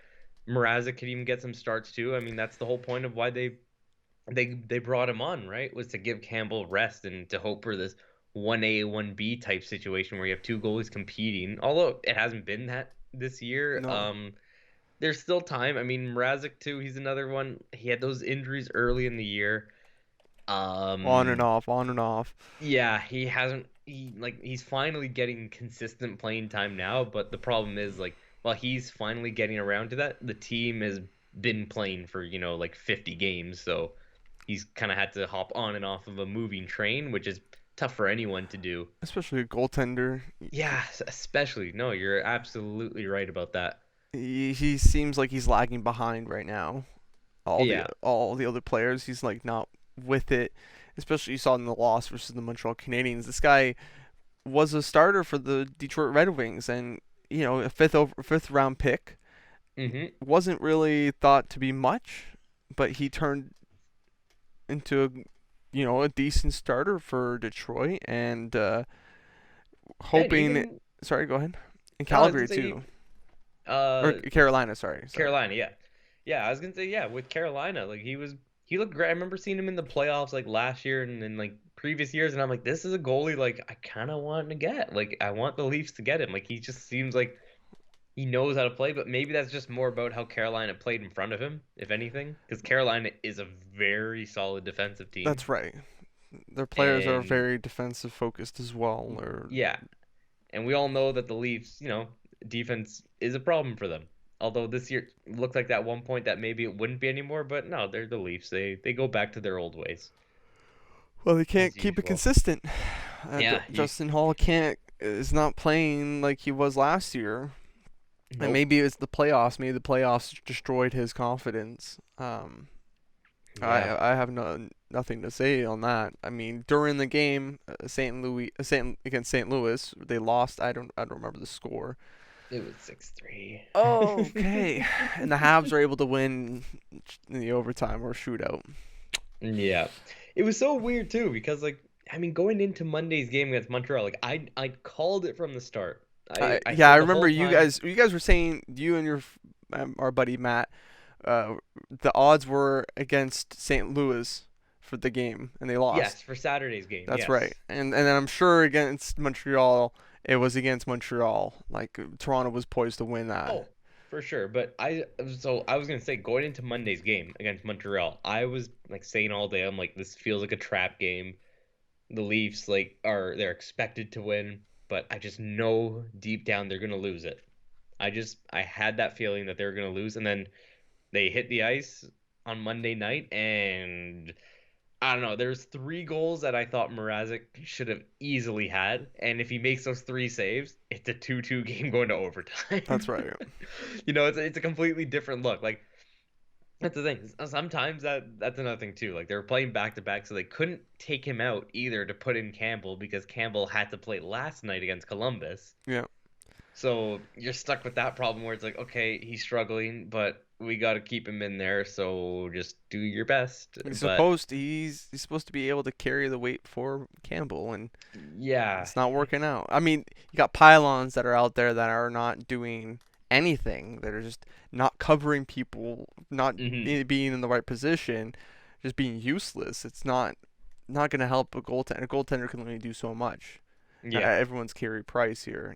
Mrazek could even get some starts too. I mean, that's the whole point of why they brought him on, right? Was to give Campbell rest and to hope for this 1A, 1B type situation where you have two goalies competing. Although it hasn't been that this year. No. There's still time. I mean, Mrazek too, he's another one. He had those injuries early in the year. On and Um, off, on and off. yeah, he hasn't he's finally getting consistent playing time now, but the problem is like while he's finally getting around to that, the team has been playing for, like 50 games, so he's kind of had to hop on and off of a moving train, which is tough for anyone to do. Especially a goaltender. Yeah, especially. No, you're absolutely right about that. He seems like he's lagging behind right now. Yeah. all the other players. He's like not with it. Especially you saw in the loss versus the Montreal Canadiens. This guy was a starter for the Detroit Red Wings, and a fifth round pick Hmm. wasn't really thought to be much, but he turned into a decent starter for Detroit, and Yeah, and hoping. even Sorry, go ahead. In I was Calgary gonna say, too, or uh, Carolina. Sorry. Carolina, yeah, yeah. I was gonna say, yeah, with Carolina, like he looked great. I remember seeing him in the playoffs like last year and then like previous years, and I'm like, this is a goalie like I kind of want to get. Like I want the Leafs to get him. Like he just seems like he knows how to play, but maybe that's just more about how Carolina played in front of him, if anything, because Carolina is a very solid defensive team, That's right. Their players are and very defensive focused as well. Or yeah, and we all know that the Leafs, defense is a problem for them. Although this year looked like that one point that maybe it wouldn't be anymore, but no, they're the Leafs. They go back to their old ways well, they can't as keep it usual. consistent. Yeah, Justin Hall can't is not playing like he was last year, and nope. maybe it's the playoffs. Maybe the playoffs destroyed his confidence. Yeah, I have nothing to say on that. I mean, during the game, against St. Louis, they lost. I don't remember the score. it was 6-3. Oh, okay. And the Habs were able to win in the overtime or shootout. Yeah. It was so weird too because like I mean going into Monday's game against Montreal, like I called it from the start. I Yeah, I said the remember whole time. you guys were saying you and our buddy Matt, uh, the odds were against St. Louis for the game, and they lost. Yes, for Saturday's game. That's right. Yes. And then I'm sure against Montreal, it was against Montreal. Like Toronto was poised to win that. Oh, for sure. But I was gonna say going into Monday's game against Montreal, I was like saying all day, I'm like, this feels like a trap game. The Leafs they're expected to win, but I just know deep down they're gonna lose it. I had that feeling that they were gonna lose, and then they hit the ice on Monday night, and I don't know. There's three goals that I thought Mrazek should have easily had, and if he makes those three saves, it's a 2-2 game going to That's overtime. right. It's a completely different look. Like that's the thing. Sometimes that's another thing too. Like they were playing back to back, so they couldn't take him out either to put in Campbell because Campbell had to play last night against Columbus. Yeah. So you're stuck with that problem where it's like, okay, he's struggling, but we got to keep him in there. So just do your best. But He's supposed to be able to carry the weight for Campbell, and yeah, it's not working out. I mean, you got pylons that are out there that are not doing anything. That are just not covering people, not hmm being in the right position, just being useless. It's not going to help a goaltender. A goaltender can only do so much. yeah, Everyone's Carey Price here.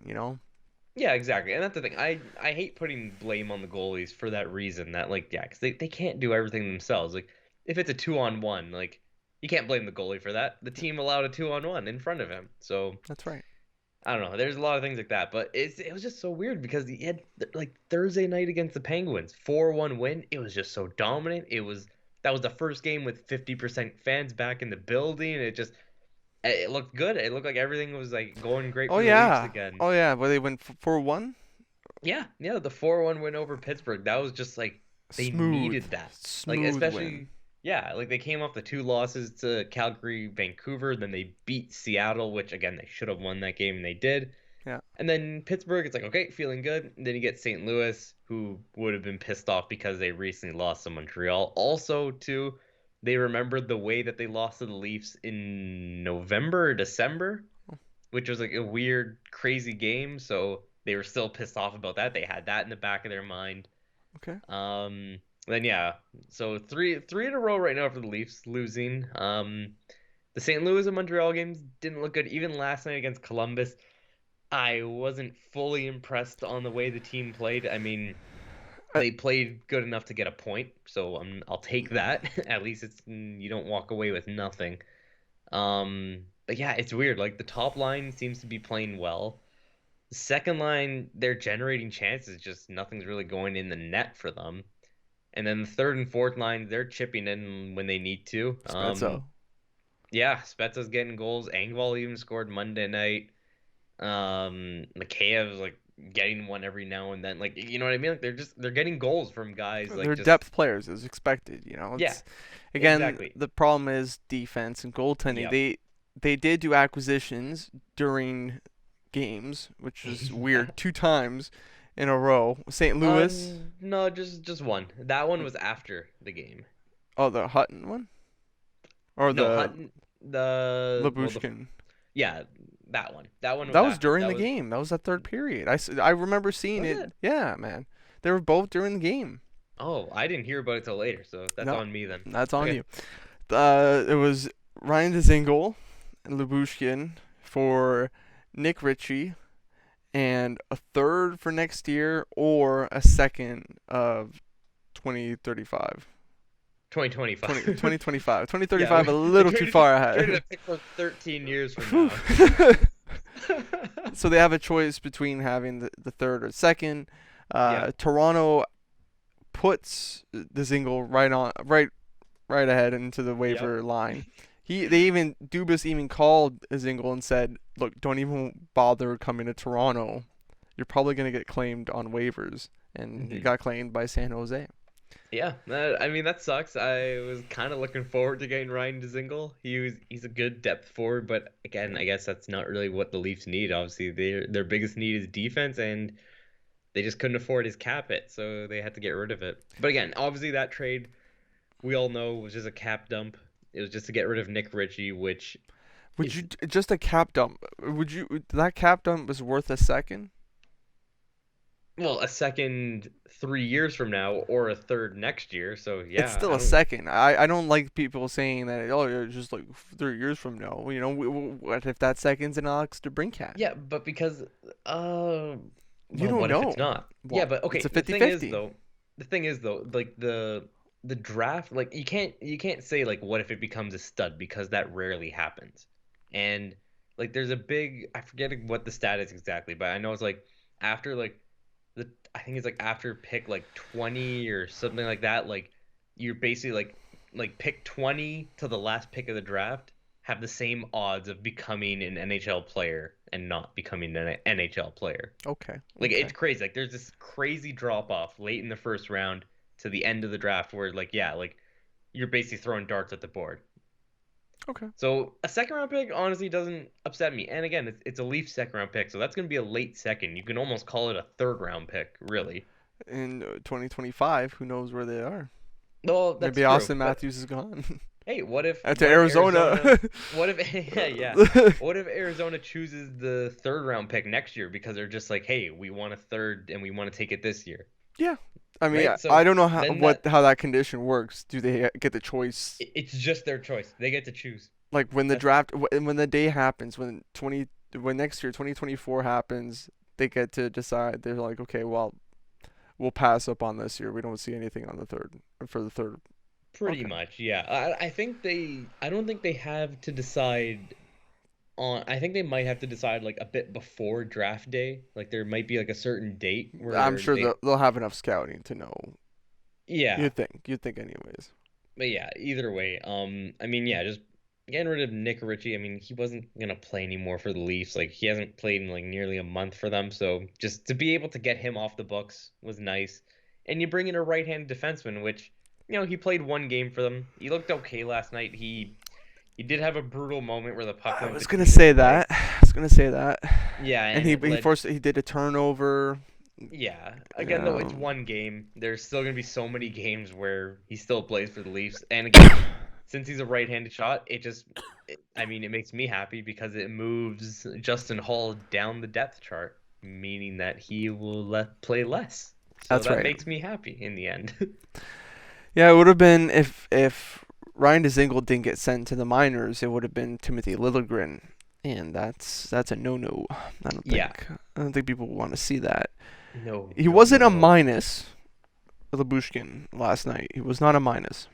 yeah, exactly. And that's the thing. I hate putting blame on the goalies for that reason. That like, yeah, because they can't do everything themselves. Like if it's a 2-on-1, like you can't blame the goalie for that. The team allowed a 2-on-1 in front of him. So That's right. I don't know. There's a lot of things like that, but it was just so weird because he had like Thursday night against the Penguins, 4-1 win. It was just so dominant. That was the first game with 50% fans back in the building. It looked good. It looked like everything was like going great Oh for the Leafs yeah. again. Oh yeah. Where they went 4-1. Yeah, yeah, the 4-1 win over Pittsburgh. That was just like they Smooth, needed that. Like smooth win. especially yeah, like they came off the two losses to Calgary, Vancouver, then they beat Seattle, which again they should have won that game and they did. Yeah. And then Pittsburgh, it's like, okay, feeling good. And then you get St. Louis, who would have been pissed off because they recently lost to Montreal. Also, too, they remembered the way that they lost to the Leafs in November or December, which was like a weird, crazy game. So they were still pissed off about that. They had that in the back of their mind. Okay. Then yeah, so three in a row right now for the Leafs losing. The St. Louis and Montreal games didn't look good. Even last night against Columbus, I wasn't fully impressed on the way the team played. I mean, Uh, they played good enough to get a point, so I'll take that. At least it's you don't walk away with nothing. But yeah, it's weird. Like the top line seems to be playing well. The second line, they're generating chances, just nothing's really going in the net for them. And then the third and fourth line, they're chipping in when they need to. Spezzo. Yeah, Spezza's getting goals. Engvall even scored Monday night. Makheyev's like getting one every now and then. Like, you know what I mean? Like they're getting goals from guys like They're just depth players as expected. yeah, It's again exactly. the problem is defense and goaltending. Yep. They did do acquisitions during games, which is Yeah. weird. 2 times in a row. St. Louis. No, just one. That one was after the game. Oh, the Hutton one or No, the Hutton the Labushkin. yeah, that one. That one was That was after. during That the was game. That was the third period. I remember seeing was it. it? Yeah, man. They were both during the game. Oh, I didn't hear about it till later, so that's No, on me then. that's on Okay. you. It was Ryan Dzingel and Labushkin for Nick Ritchie and a third for next year or a second of 2035. 2025. 2025. Yeah, 2035 a they little too far traded a ahead. pick for 13 years from now. So they have a choice between having the third or second. Yeah. Toronto puts the Zingle right ahead into the Yep. waiver line. Dubas even called Zingle and said, "Look, don't even bother coming to Toronto. You're probably gonna get claimed on waivers." And he Mhm. got claimed by San Jose. Yeah, I mean that sucks. I was kind of looking forward to getting Ryan Dzingel. He's a good depth forward, but again, I guess that's not really what the Leafs need. Obviously, their biggest need is defense, and they just couldn't afford his cap hit, so they had to get rid of it. But again, obviously that trade we all know was just a cap dump. It was just to get rid of Nick Ritchie, which Would is you just a cap dump? Would you that cap dump was worth a second? well a second 3 years from now or a third next year. So It's yeah, still I a don't. second. I don't like people saying that. Oh, yeah, just like 3 years from now. What if that second's an Alex DeBrincat? Yeah, but because You well, don't what if it's know. not? Yeah, Well, but it's okay, a the thing is 50-50. though, like the draft, like you can't say like what if it becomes a stud because that rarely happens. And like there's a big I forget what the stat is exactly, but I know it's like after like the I think it's like after pick like 20 or something like that, like you're basically like pick 20 to the last pick of the draft have the same odds of becoming an NHL player and not becoming an NHL player. Okay. Like Okay. it's crazy. Like there's this crazy drop off late in the first round to the end of the draft where like yeah, like you're basically throwing darts at the board. Okay. So a second round pick honestly doesn't upset me. And again, it's a Leaf second round pick, so that's going to be a late second. You can almost call it a third round pick, really. In 2025, who knows where they are? No, that's Maybe true. Austin But Matthews is gone. hey, what if To Arizona. what if yeah, yeah. What if Arizona chooses the third round pick next year because they're just like, "Hey, we want a third and we want to take it this year." Yeah. I mean, Right? I So don't know then that how that condition works. Do they get the choice? it's just their choice. They get to choose. Like when the That's draft, when the day happens, when next year 2024 happens, they get to decide. They're like, okay, well, we'll pass up on this year. We don't see anything on the third for the third. pretty Okay. much, yeah. I think I don't think they have to decide on I think they might have to decide like a bit before draft day. Like there might be like a certain date I'm where sure they they'll have enough scouting to know. yeah. You'd think anyways. But yeah, either way, I mean, yeah, just getting rid of Nick Ritchie. I mean, he wasn't gonna play anymore for the Leafs. Like he hasn't played in like nearly a month for them. So just to be able to get him off the books was nice. And you bring in a right-handed defenseman, which he played one game for them. He looked okay last night. He did have a brutal moment where the puck I went was gonna between his say that. legs. I was gonna say that. Yeah, And and it led. he did a turnover. Yeah, again though, it's Um, one game. There's still gonna be so many games where he still plays for the Leafs. And again, since he's a right-handed shot, I mean, it makes me happy because it moves Justin Hall down the depth chart, meaning that he will play less. So that's that right. makes me happy in the end. Yeah, it would have been if Ryan Dzingel didn't get sent to the minors, it would have been Timothy Liljegren, and that's a no-no. Yeah. I don't think people want to see that. No, He no, wasn't no, a no. minus, Labushkin, last night. He was not a minus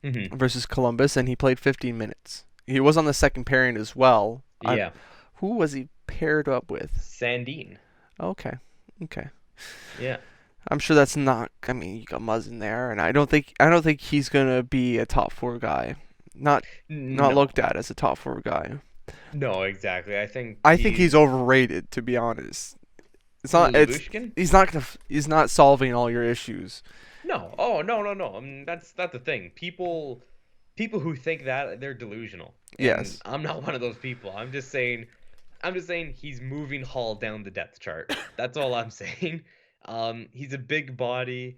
Hmm. versus Columbus, and he played 15 minutes. He was on the second pairing as well. Yeah, Who was he paired up with? Sandine. Okay, okay. Yeah. I'm sure that's not. I mean, you got Muzz in there, and I don't think he's gonna be a top four guy. Not No, looked at as a top four guy. no, exactly. I think I think he's overrated, to be honest. It's Who, not. It's Lyubushkin? he's not solving all your issues. No. Oh, no, no, no. I mean, that's the thing. People who think that they're delusional, and Yes. I'm not one of those people. I'm just saying he's moving Hall down the depth chart. That's all I'm saying. He's a big body.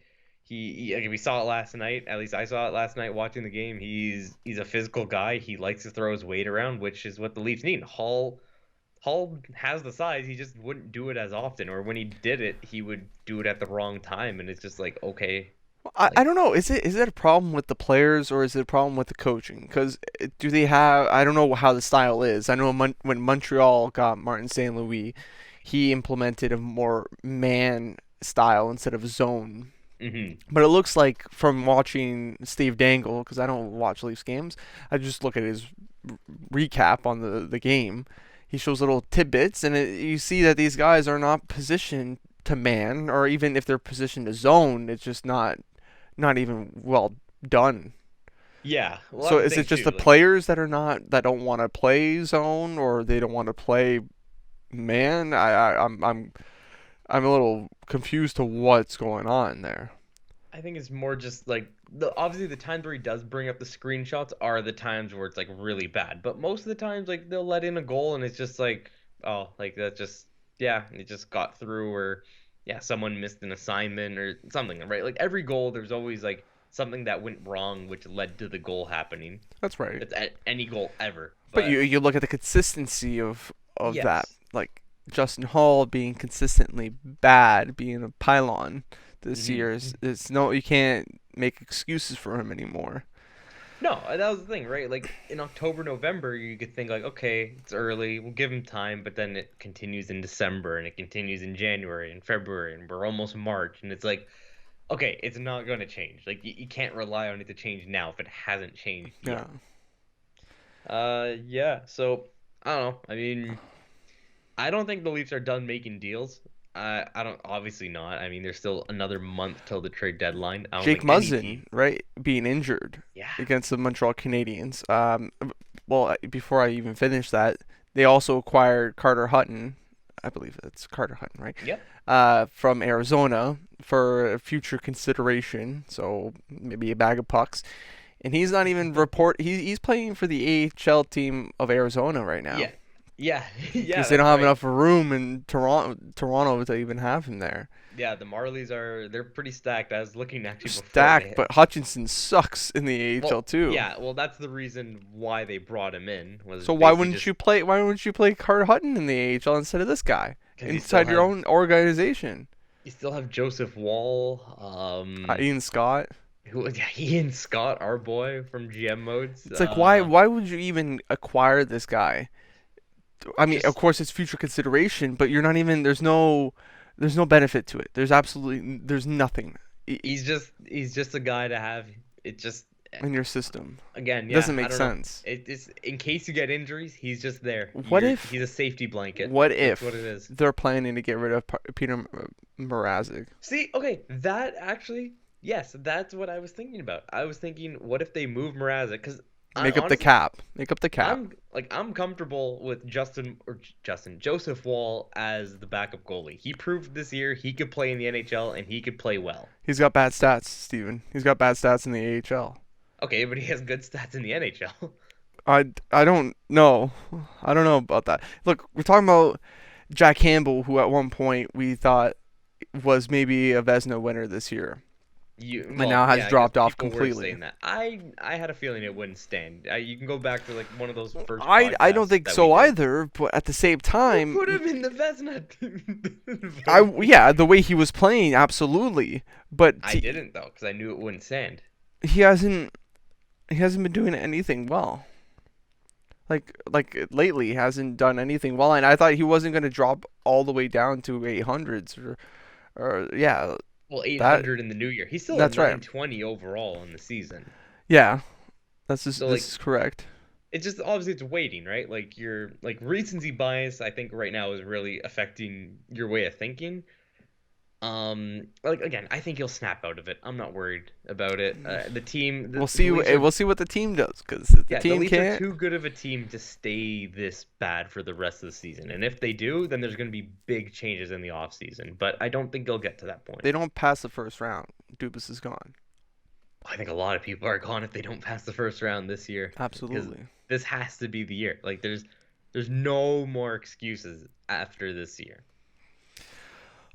Like, we saw it last night. At least I saw it last night watching the game. He's a physical guy. He likes to throw his weight around, which is what the Leafs need. Hall has the size. He just wouldn't do it as often, or when he did it, he would do it at the wrong time, and it's just like, okay, I like, don't know. Is it a problem with the players or is it a problem with the coaching? Because do they have? I don't know how the style is. I know when Montreal got Martin St. Louis, he implemented a more man style instead of zone. hmm But it looks like from watching Steve Dangle, because I don't watch Leafs games, I just look at his recap on the game. He shows little tidbits, and you see that these guys are not positioned to man, or even if they're positioned to zone, it's just not even well done. yeah. Well, So that's the is thing it just too. the Like, players that don't want to play zone, or they don't want to play man? I'm a little confused to what's going on there. I think it's more just like the obviously the times where he does bring up the screenshots are the times where it's like really bad. But most of the times, like, they'll let in a goal and it's just like, oh, like, that just, yeah, it just got through, or yeah, someone missed an assignment or something, right? Like, every goal, there's always like something that went wrong which led to the goal happening. That's right. It's at any goal ever. But But you look at the consistency of that, yes. like Justin Hall being consistently bad, being a pylon this year is no, you can't make excuses for him anymore. No, that was the thing, right? Like, in October, November, you could think like, okay, it's early, we'll give him time, but then it continues in December and it continues in January and February and we're almost March, and it's like, okay, it's not going to change. Like, you can't rely on it to change now if it hasn't changed Yeah. yet. Yeah. So I don't know. I mean, I don't think the Leafs are done making deals. I don't. Obviously not. I mean, there's still another month till the trade deadline. I don't Jake think any Muzzin, team. right, being injured Yeah. against the Montreal Canadiens. Well, before I even finish that, they also acquired Carter Hutton. I believe it's Carter Hutton, right? Yep. From Arizona for future consideration. So maybe a bag of pucks. And he's not even report. He's playing for the AHL team of Arizona right now Yeah. Yeah. Yeah. because they don't That's have right. enough room in Toronto to even have him there. Yeah. The Marlies they're pretty stacked. I was looking actually before Stacked, but Hutchinson sucks in the AHL Well, too. yeah. Well, that's the reason why they brought him in, was So why basically wouldn't just you play? Why wouldn't you play Carter Hutton in the AHL instead of this guy because inside your own organization? you still have Joseph Wall. Ian Scott. Who? Yeah, Ian Scott, our boy from GM modes. It's like why would you even acquire this guy? I mean, of Just course it's future consideration, but you're not even there's no benefit to it. There's nothing he's just a guy to have. It just in your system. again, It yeah, doesn't I make don't know. sense. It's in case you get injuries, he's just there. What if He's a safety blanket. what That's what it if is. they're planning to get rid of Peter Mrazek? See, okay, that actually, yes, that's what I was thinking about. I was thinking, what if they move Mrazek? Because I Make up the honestly, cap. Make up the cap. I'm comfortable with Justin Joseph Wall as the backup goalie. He proved this year he could play in the NHL and he could play well. He's got bad stats, Steven. He's got bad stats in the AHL. Okay, but he has good stats in the NHL. I don't know. I don't know about that. Look, we're talking about Jack Campbell, who at one point we thought was maybe a Vezina winner this year, and Well, now has yeah, I guess dropped off people were completely. saying that. I had a feeling it wouldn't stand. You can go back to like one of those first I don't podcasts think that we so did. either, but at the same Who time, put him in the Vezina I voting? yeah, the way he was playing, absolutely, but I didn't though, because I knew it wouldn't stand. he hasn't been doing anything well. Like lately, he hasn't done anything well, and I thought he wasn't going to drop all the way down to 800s or yeah, Well, that 800 in the new year. He's still at that's right. 920 overall in the season. Yeah, So this like, is correct. it's just obviously it's waiting, right? Like, you're like recency bias. I think right now is really affecting your way of thinking. Like again, I think he'll snap out of it. I'm not worried about it. The team, We'll the see. Leafs are, We'll see what the team does, because if the yeah, the team Leafs are can't, too good of a team to stay this bad for the rest of the season. And if they do, then there's going to be big changes in the offseason. But I don't think they'll get to that point. they don't pass the first round, Dubas is gone. I think a lot of people are gone if they don't pass the first round this year because Absolutely. this has to be the year. Like there's no more excuses after this year.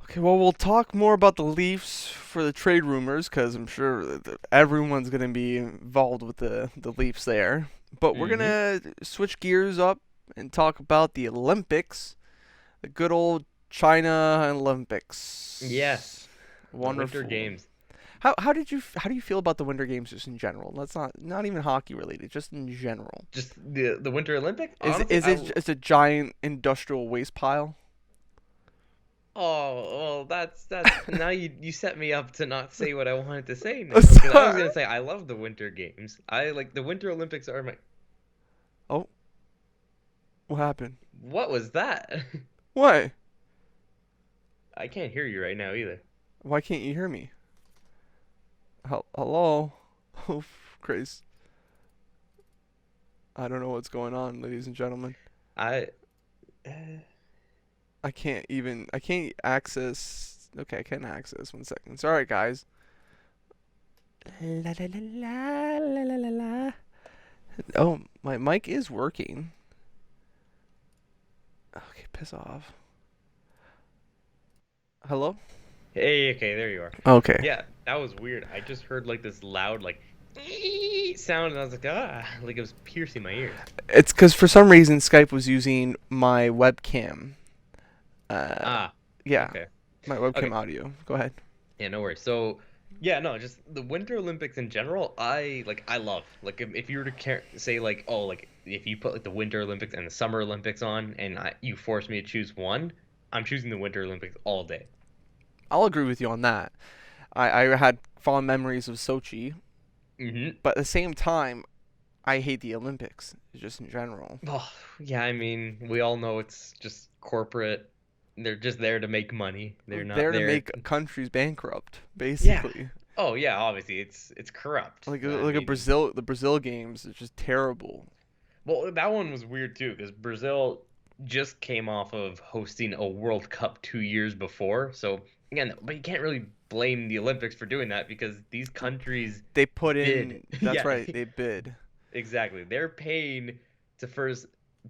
Okay, well, we'll talk more about the Leafs for the trade rumors, because I'm sure that everyone's going to be involved with the Leafs there. But we're going Hmm. to switch gears up and talk about the Olympics, the good old China Olympics. Yes, the Winter Wonderful. Games. How do you feel about the Winter Games just in general? That's not even hockey related, just in general. Just the Winter Olympics. Is Honestly, is it just a giant industrial waste pile? oh well, that's now you set me up to not say what I wanted to say now because I was Sorry. gonna say I love the Winter Games. I like the Winter Olympics are my. Oh, what happened? What was that? What? I can't hear you right now either. Why can't you hear me? Hello? Oh, Grace. I don't know what's going on, ladies and gentlemen. I. I can't access. Okay, I can access. 1 second. Sorry, guys. La la la la la la la la. Oh, my mic is working. Okay, piss off. Hello? Hey, okay, there you are. Okay. Yeah, that was weird. I just heard like this loud like sound, and I was like, like it was piercing my ears. It's because for some reason Skype was using my webcam. Uh, Ah, yeah, okay, my webcam okay. audio. Go ahead. Yeah, no worries. So, yeah, no, just the Winter Olympics in general, I love. Like if you were to say like, oh, like if you put like the Winter Olympics and the Summer Olympics on, and you force me to choose one, I'm choosing the Winter Olympics all day. I'll agree with you on that. I had fond memories of Sochi, Mm-hmm. but at the same time, I hate the Olympics just in general. Oh, yeah, I mean, we all know it's just corporate. They're just there to make money. They're not There to there. make countries bankrupt, Yeah. basically. Oh, yeah, obviously it's corrupt. I Like a mean, Brazil, the Brazil games is just terrible. well, that one was weird too because Brazil just came off of hosting a World Cup 2 years before. So again, but you can't really blame the Olympics for doing that because these countries They put bid. in. That's Yeah, right. They bid. exactly. They're paying to first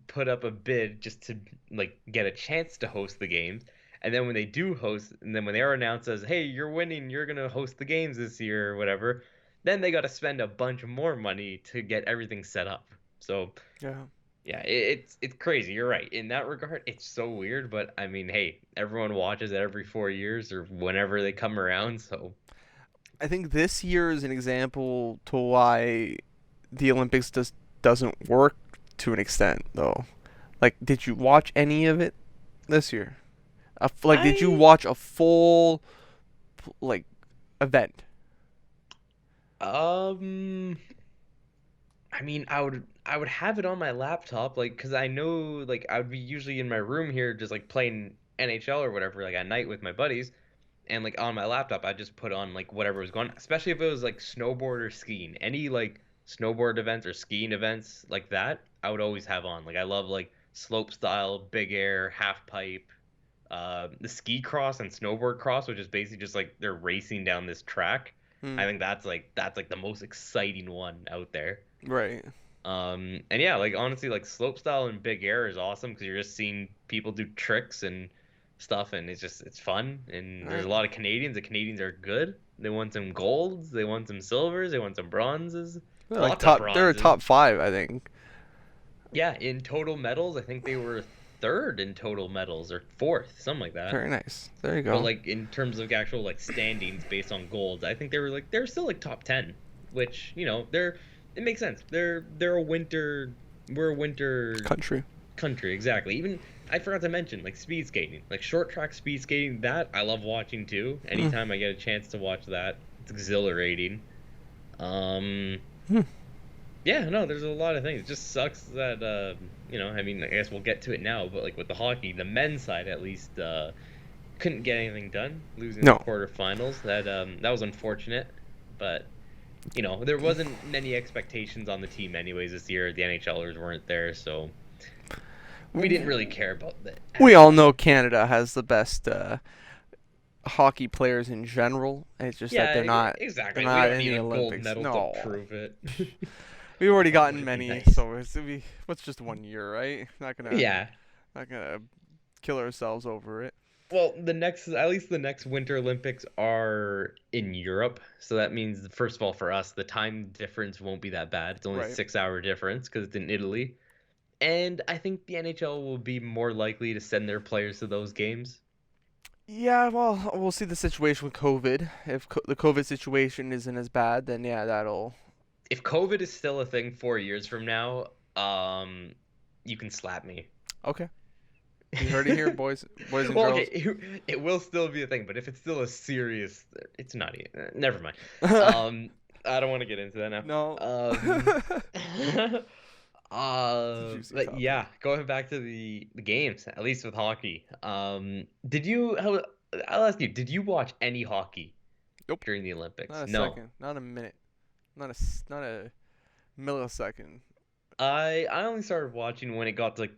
put up a bid just to like get a chance to host the games. And then when they do host, and then when they are announced as, "Hey, you're winning, you're gonna host the games this year or whatever," then they got to spend a bunch more money to get everything set up. So Yeah. yeah, it's crazy. You're right. In that regard, it's so weird, but I mean, hey, everyone watches it every 4 years or whenever they come around, so I think this year is an example to why the Olympics just doesn't work to an extent, though. Like, did you watch any of it this year? Like, did you I watch a full like event? um I mean, I would have it on my laptop, like, cause I know, like, I would be usually in my room here, just like playing NHL or whatever, like at night with my buddies, and like on my laptop, I just put on like whatever was going, especially if it was like snowboard or skiing, any like snowboard events or skiing events like that, I would always have on. Like, I love like slope style, big air, half pipe, the ski cross and snowboard cross, which is basically just like they're racing down this track. I Hmm. think that's like the most exciting one out there. Right. And yeah, like honestly, like slopestyle and big air is awesome because you're just seeing people do tricks and stuff, and it's fun. And there's Right. a lot of Canadians. The Canadians are good. They want some golds, they want some silvers, they want some bronzes, They're like lots of top. They're a bronzes. top five, I think. Yeah, in total medals, I think they were third in total medals or fourth, something like that. Very nice. There you But go. like in terms of actual like standings based on golds, I think they're still like top 10, which, it makes sense. They're a winter we're a winter Country. country, exactly. Even I forgot to mention like speed skating, like short track speed skating, that I love watching too. Hmm. Anytime I get a chance to watch that, it's exhilarating. Um Hmm. yeah, no, there's a lot of things. It just sucks that I mean, I guess we'll get to it now, but like with the hockey, the men's side at least, couldn't get anything done, losing in the No. quarterfinals. That was unfortunate, but there wasn't many expectations on the team anyways this year. The NHLers weren't there, so we didn't really care about that We as all much. know Canada has the best hockey players in general. It's just that Yeah, they're exactly. We not don't in need the a gold Olympics. medal to No. prove it. We've already Although gotten it'd be many, nice. so what's just 1 year, right? Yeah. Not gonna kill ourselves over it. Well, at least the next Winter Olympics are in Europe, so that means first of all for us the time difference won't be that bad. It's only a Right. 6 hour difference because it's in Italy, and I think the NHL will be more likely to send their players to those games. Yeah, well, we'll see the situation with COVID. If the COVID situation isn't as bad, then yeah, that'll. If COVID is still a thing 4 years from now, you can slap me. Okay. You heard it here, boys and Well, okay, girls. it will still be a thing, but if it's still a serious, it's not. Never mind. I don't want to get into that now. No. Juicy But topic. yeah, going back to the games, at least with hockey. Did you? How? I'll ask you. Did you watch any hockey Nope. during the Olympics? Not a No. second. Not a minute. Not a millisecond. I only started watching when it got to like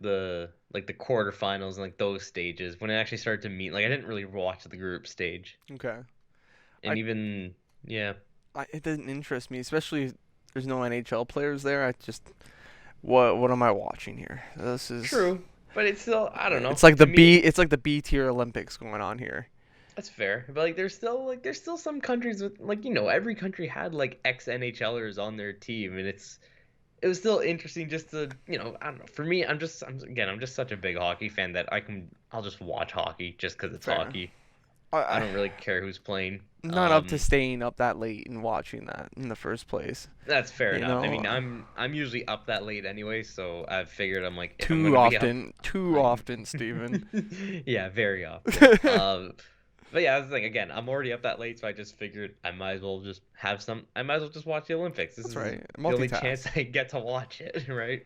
the quarterfinals and like those stages when it actually started to meet. Like I didn't really watch the group stage, Okay. and I, even yeah. it doesn't interest me, especially if there's no NHL players there. I just what am I watching here? This is True, but it's still I don't know. it's like To the me, It's like the B tier Olympics going on here. that's fair. But there's still some countries with every country had like ex NHLers on their team, and it was still interesting just to I don't know. For me, I'm just such a big hockey fan that I'll just watch hockey just because it's Fair. hockey. I I don't really care who's playing. not up to staying up that late and watching that in the first place. That's fair You enough. I know, mean, I'm usually up that late anyway, so I've figured I'm like if I'm too gonna be up, often, Steven. yeah, very often. But yeah, I was like again, I'm already up that late, so I just figured I might as well just I might as well just watch the Olympics. This That's is right. the only chance Multitask. I get to watch it, right?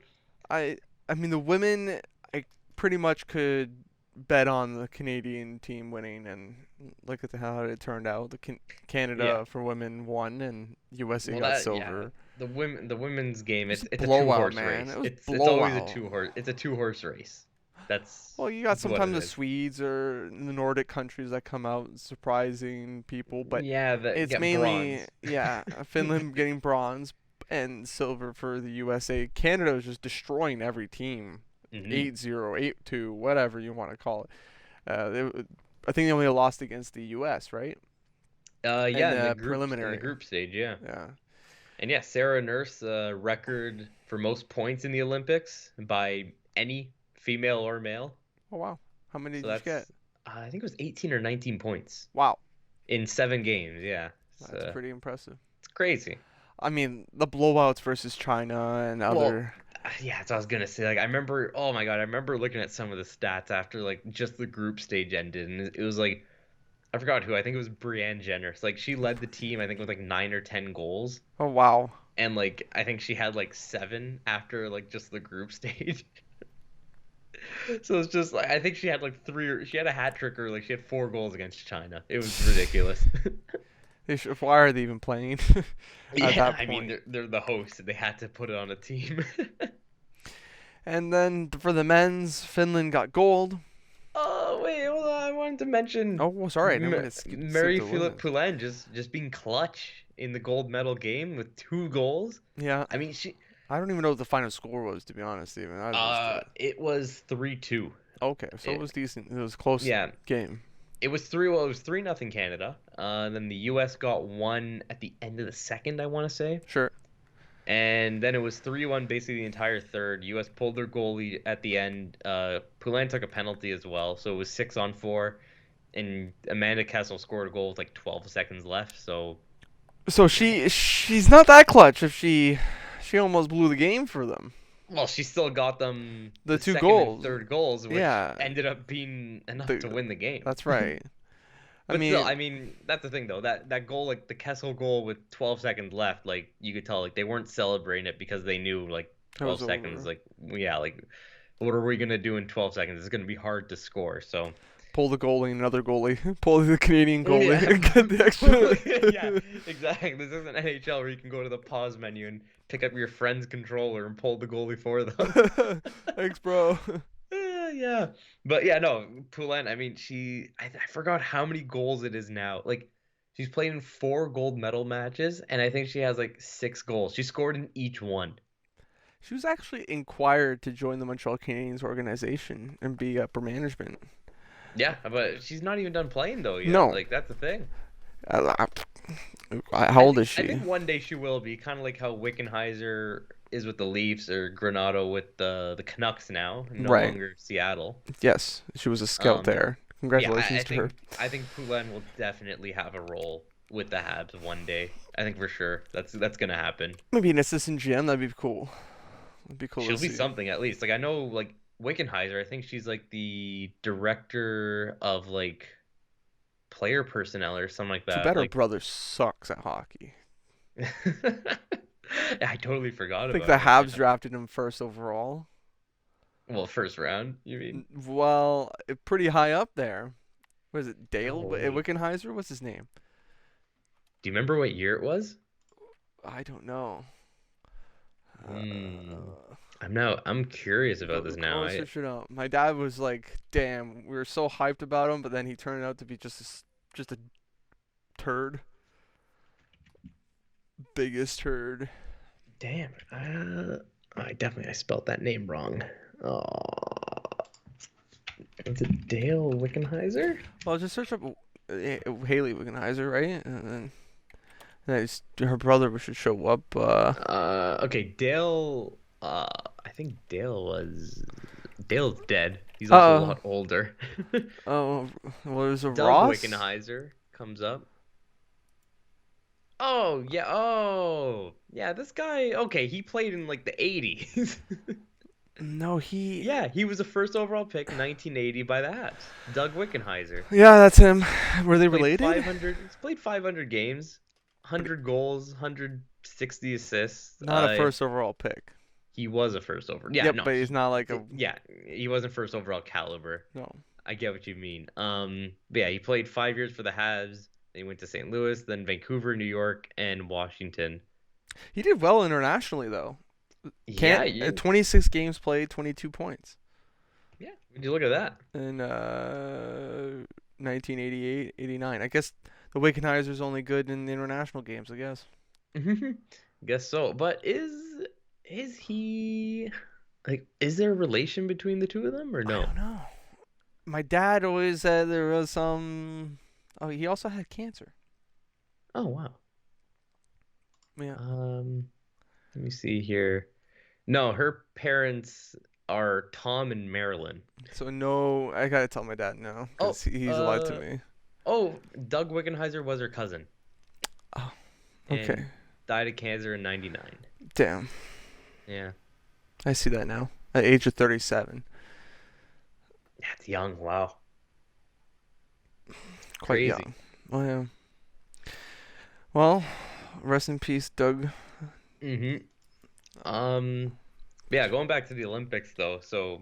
I I mean the women I pretty much could bet on the Canadian team winning and look at how it turned out. Yeah. Canada for women won and USA Well, got yeah, silver. the women's game, It was a it's a two blowout, horse man. race. It was It's always blowout. a two horse race. Well, you got That's what sometimes it the is. Swedes or the Nordic countries that come out surprising people, but Yeah, that it's get mainly bronze. yeah, Finland getting bronze and silver for the USA. Canada was just destroying every team. Hmm. 8-0, 8-2, whatever you want to call it. I think they only lost against the US, right? In Yeah, the in the preliminary. group stage, yeah. Yeah. And yeah, Sarah Nurse record for most points in the Olympics by any female or male. Oh wow. How many So did you get? that's I think it was 18 or 19 points Wow. in 7 games. Yeah, That's pretty impressive. it's crazy. I mean, the blowouts versus China and Well, other. yeah, that's what I was gonna say. Like, I remember, oh my God, I remember looking at some of the stats after like just the group stage ended, and it was like I forgot who. I think it was Brienne Jenner. So, like she led the team, I think with like 9 or 10 goals, Oh wow. and like I think she had like 7 after like just the group stage. So it's just like I think she had like she had a hat trick or like she had 4 goals against China. It was ridiculous. Why are they even playing at Yeah, that I mean point? they're the host. They had to put it on a team. And then for the men's, Finland got gold. Oh wait, hold on. I wanted to mention Oh, well, sorry, I didn't want to skip Mary the Philip women. Poulin just being clutch in the gold medal game with 2 goals. Yeah, I mean, she I don't even know what the final score was, to be honest, Steven. I was just it was 3-2. okay, so it was decent. It was a close Yeah, game. it was 3-0 Canada. Then the US got one at the end of the second, I want to say. Sure. And then it was 3-1 basically the entire third. US pulled their goalie at the end. Poulin took a penalty as well, so it was 6-on-4. And Amanda Kessel scored a goal with like 12 seconds left. So, So she's not that clutch if she almost blew the game for them. well, she still got them The the two second and goals. third goals, which Yeah, ended up being enough to win the game. that's right. I But still, mean, I mean, that's the thing though. That goal, like the Kessel goal with 12 seconds left, like you could tell, like they weren't celebrating it because they knew like it was 12 seconds, over. like yeah, like what are we gonna do in 12 seconds? It's gonna be hard to score. So pull the goalie, another goalie, pull the Canadian goalie, Yeah. and get the extra. Yeah, exactly. This isn't NHL where you can go to the pause menu and pick up your friend's controller and pull the goalie for them. Thanks, bro. Yeah. But yeah, no, Poulin, I mean, I forgot how many goals it is now. Like, she's played in 4 gold medal matches, and I think she has like 6 goals. She scored in each one. She was actually inquired to join the Montreal Canadiens organization and be upper management. Yeah, but she's not even done playing though yet. No. Like, that's the thing. Uh, how old is I she? think one day she will be kind of like how Wickenheiser is with the Leafs or Granado with the Canucks now, no Right. longer Seattle. Yes, she was a scout Um, there. yeah, Congratulations to her. I think Poulin will definitely have a role with the Habs one day. I think for sure that's gonna happen. Maybe an assistant GM. That'd be cool. It'd be cool She'll to be see. something at least. Like I know like Wickenheiser, I think she's like the director of like player personnel or something like Too that. bad her Like brother sucks at hockey. I totally forgot I think about the him. Habs Yeah. drafted him first overall. Well, first round, you mean? Well, pretty high up there. Was it Dale Oh, wait. Wickenheiser? What's his name? Do you remember what year it was? I don't know. Hmm. Uh, I'm curious about this now. Go search it up. My dad was like, "Damn, we were so hyped about him," but then he turned out to be just a turd, biggest turd. Damn. I spelled that name wrong. Oh. Is it Dale Wickenheiser? Well, just search up Haley Wickenheiser, right? And then her brother should show up. Okay, Dale. I think Dale's dead. He's also a lot older. Oh, well, there's a Doug Ross. Wickenheiser comes up. Oh yeah. Oh yeah. This guy. Okay, he played in like the 80s. No, he. Yeah, he was a first overall pick, 1980 by the Habs. Doug Wickenheiser. Yeah, that's him. Were they Played related? 500. He's played 500 games, 100 goals, 160 assists. Not a first overall pick. He was a first over. Yeah, Yep, no. but he's not like a. Yeah, he wasn't first overall caliber. No. I get what you mean. But yeah, he played 5 years for the Habs. Then he went to St. Louis, then Vancouver, New York, and Washington. He did well internationally though. Yeah, 26 games played, 22 points. yeah. Would you look at that? In 1988, 89. I guess the Wickenheiser's only good in the international games, I guess. Guess so. But is he like is there a relation between the two of them or I no? don't know. My dad always said there was some. Oh, he also had cancer. Oh wow. Yeah. Let me see here. No, her parents are Tom and Marilyn. So no, I gotta tell my dad no, Oh, because he's lied to me. Oh, Doug Wickenheiser was her cousin. Oh, And okay. died of cancer in '99. Damn, Yeah. I see that now. At the age of 37, That's young. Wow. quite Crazy. young. Oh yeah. Well, rest in peace, Doug. Mm-hmm. Yeah, going back to the Olympics though. So,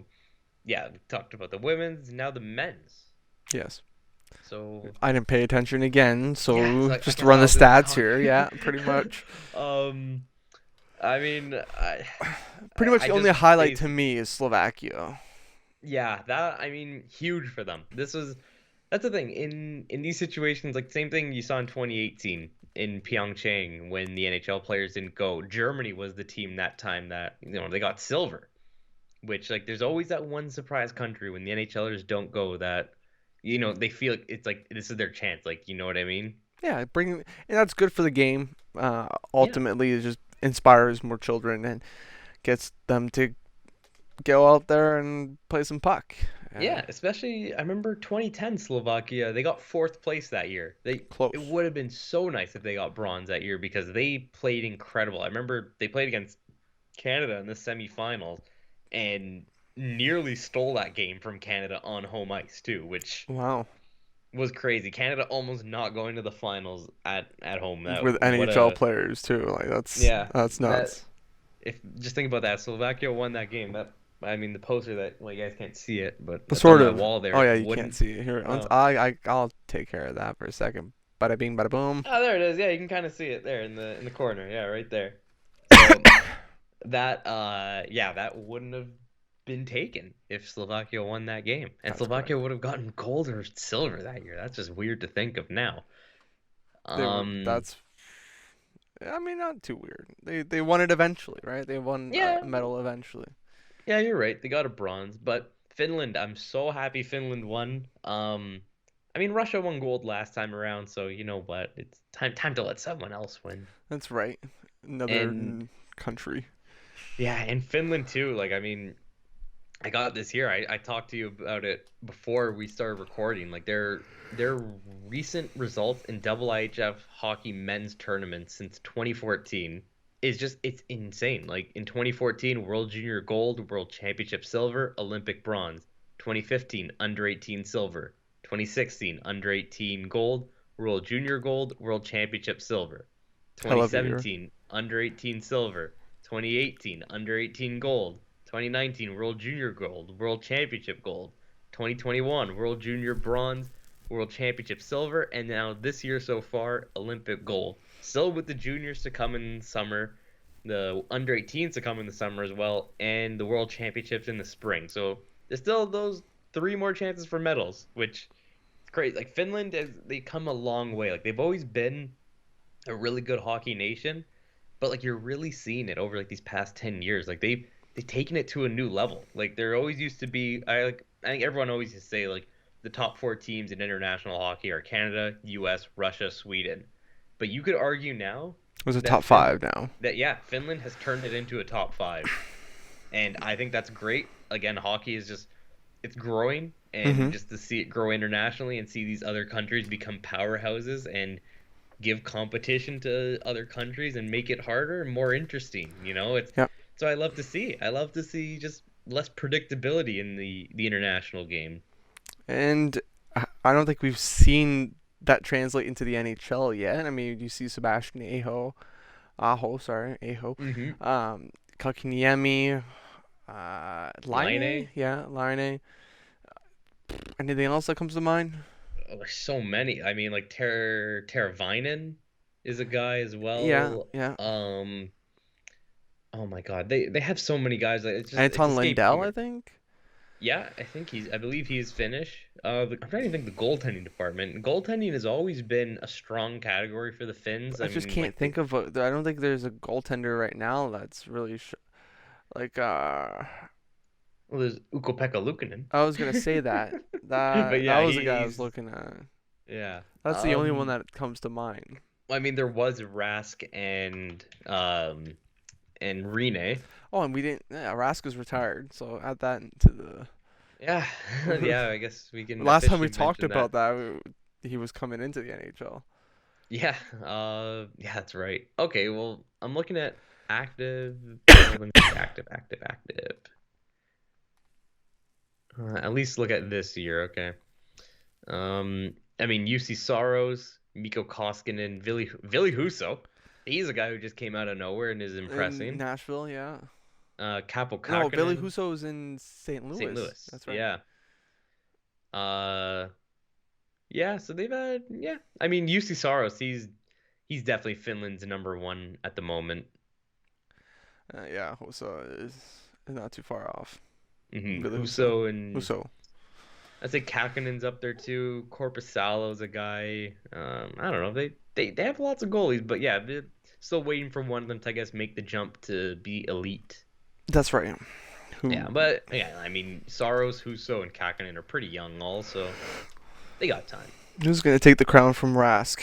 yeah, we talked about the women's, now the men's. Yes. So, I didn't pay attention again, so yeah, so I just to guess run the I'll just stats talk. here. Yeah, pretty much. I mean, Pretty much I the only just highlight to me is Slovakia. yeah, that I mean, huge for them. That's the thing in these situations, like same thing you saw in 2018 in Pyeongchang when the NHL players didn't go. Germany was the team that time that they got silver, which like there's always that one surprise country when the NHLers don't go that they feel it's like this is their chance. Like you know what I mean? Yeah, and that's good for the game. Ultimately, it just inspires more children and gets them to go out there and play some puck. Yeah, especially I remember 2010 Slovakia. They got fourth place that year. Close. It would have been so nice if they got bronze that year because they played incredible. I remember they played against Canada in the semifinals and nearly stole that game from Canada on home ice too, which Wow. was crazy. Canada almost not going to the finals at home. With NHL players too, like that's yeah, nuts. if just think about that, Slovakia won that game. That I mean, the poster that, well, you guys can't see it, but that's on Sort my of. wall Oh there. yeah, you can't Wouldn't. see it here. Oh. I'll take care of that for a second. Bada bing, bada boom. Oh, there it is. Yeah, you can kind of see it there in the corner. Yeah, right there. So that yeah, that wouldn't have been taken if Slovakia won that game. And That's correct. Slovakia would have gotten gold or silver that year. That's just weird to think of now. They would. Um, That's. I mean, not too weird. They won it eventually, right? They won yeah, a medal eventually. yeah, you're right. They got a bronze, but Finland, I'm so happy Finland won. I mean Russia won gold last time around, so you know what? It's time to let someone else win. That's right. Another And country. yeah, and Finland too. Like, I mean, I got this here. I talked to you about it before we started recording. Like their recent results in IHF hockey men's tournaments since 2014 is just it's insane. Like in 2014, World Junior Gold, World Championship Silver, Olympic Bronze. 2015, Under 18 Silver. 2016, Under 18 Gold, World Junior Gold, World Championship Silver. I love it here. 2017, Under 18 Silver. 2018, Under 18 Gold. 2019 World Junior Gold, World Championship Gold, 2021 World Junior Bronze, World Championship Silver, and now this year so far Olympic Gold. Still with the juniors to come in summer, the under 18s to come in the summer as well, and the World Championships in the spring. So there's still those 3 more chances for medals, which is great. Like Finland, they come a long way. Like they've always been a really good hockey nation, but like you're really seeing it over like these past 10 years. Like they've taken it to a new level. Like there always used to be I think everyone always used to say like the top 4 teams in international hockey are Canada, US, Russia, Sweden. But you could argue now It was a that top five now. Finland has turned it into a top 5. And I think that's great. Again, hockey is just it's growing, and Hmm. just to see it grow internationally and see these other countries become powerhouses and give competition to other countries and make it harder and more interesting. It's Yep. so I love to see. I love to see just less predictability in the international game. And I don't think we've seen that translate into the NHL yet. I mean, you see Sebastian Aho, Mm-hmm. Kakiniemi, Line. Line. Anything else that comes to mind? Oh, there's so many. I mean, like Teravainen is a guy as Yeah, well. yeah. Oh my God, they have so many guys. Like it's Anton escaping Lindell, me. I think. Yeah, I believe he's Finnish. I'm trying to think the goaltending department. Goaltending has always been a strong category for the Finns. I I just mean, can't like they, think of I don't think there's a goaltender right now that's really like well, there's Ukko-Pekka Luukkonen. I was gonna say that. But That yeah, was the guy I was he's looking at. yeah. That's the only one that comes to mind. I mean, there was Rask and Rene. Oh, and we didn't. Yeah, Raska's retired, so add that into the. Yeah, yeah. I guess we can Last time we officially talked mention that. about that, he was coming into the NHL. Yeah, yeah, that's right. Okay, well, I'm looking at active. Let me see, active. At least look at this year, okay. I mean, UC Soros, Mikko Koskinen, Ville Husso. He's a guy who just came out of nowhere and is In impressing. Nashville, yeah. Capo No, Billy Kakkonen, Husso's in St. St. Louis. Louis. That's right. Yeah. Uh, yeah. So they've had, yeah. I mean, UC Soros, he's definitely Finland's number 1 at the moment. Yeah, Husso is not too far off. Billy Husso. Husso and Husso. I'd say Kakkonen's up there too. Corpusalo's a guy. I don't know. They have lots of goalies, but yeah, they're still waiting for one of them to, I guess, make the jump to be elite. That's right. Yeah, but yeah, I mean, Saros, Husso, and Kakkonen are pretty young, also. They got time. Who's gonna take the crown from Rask?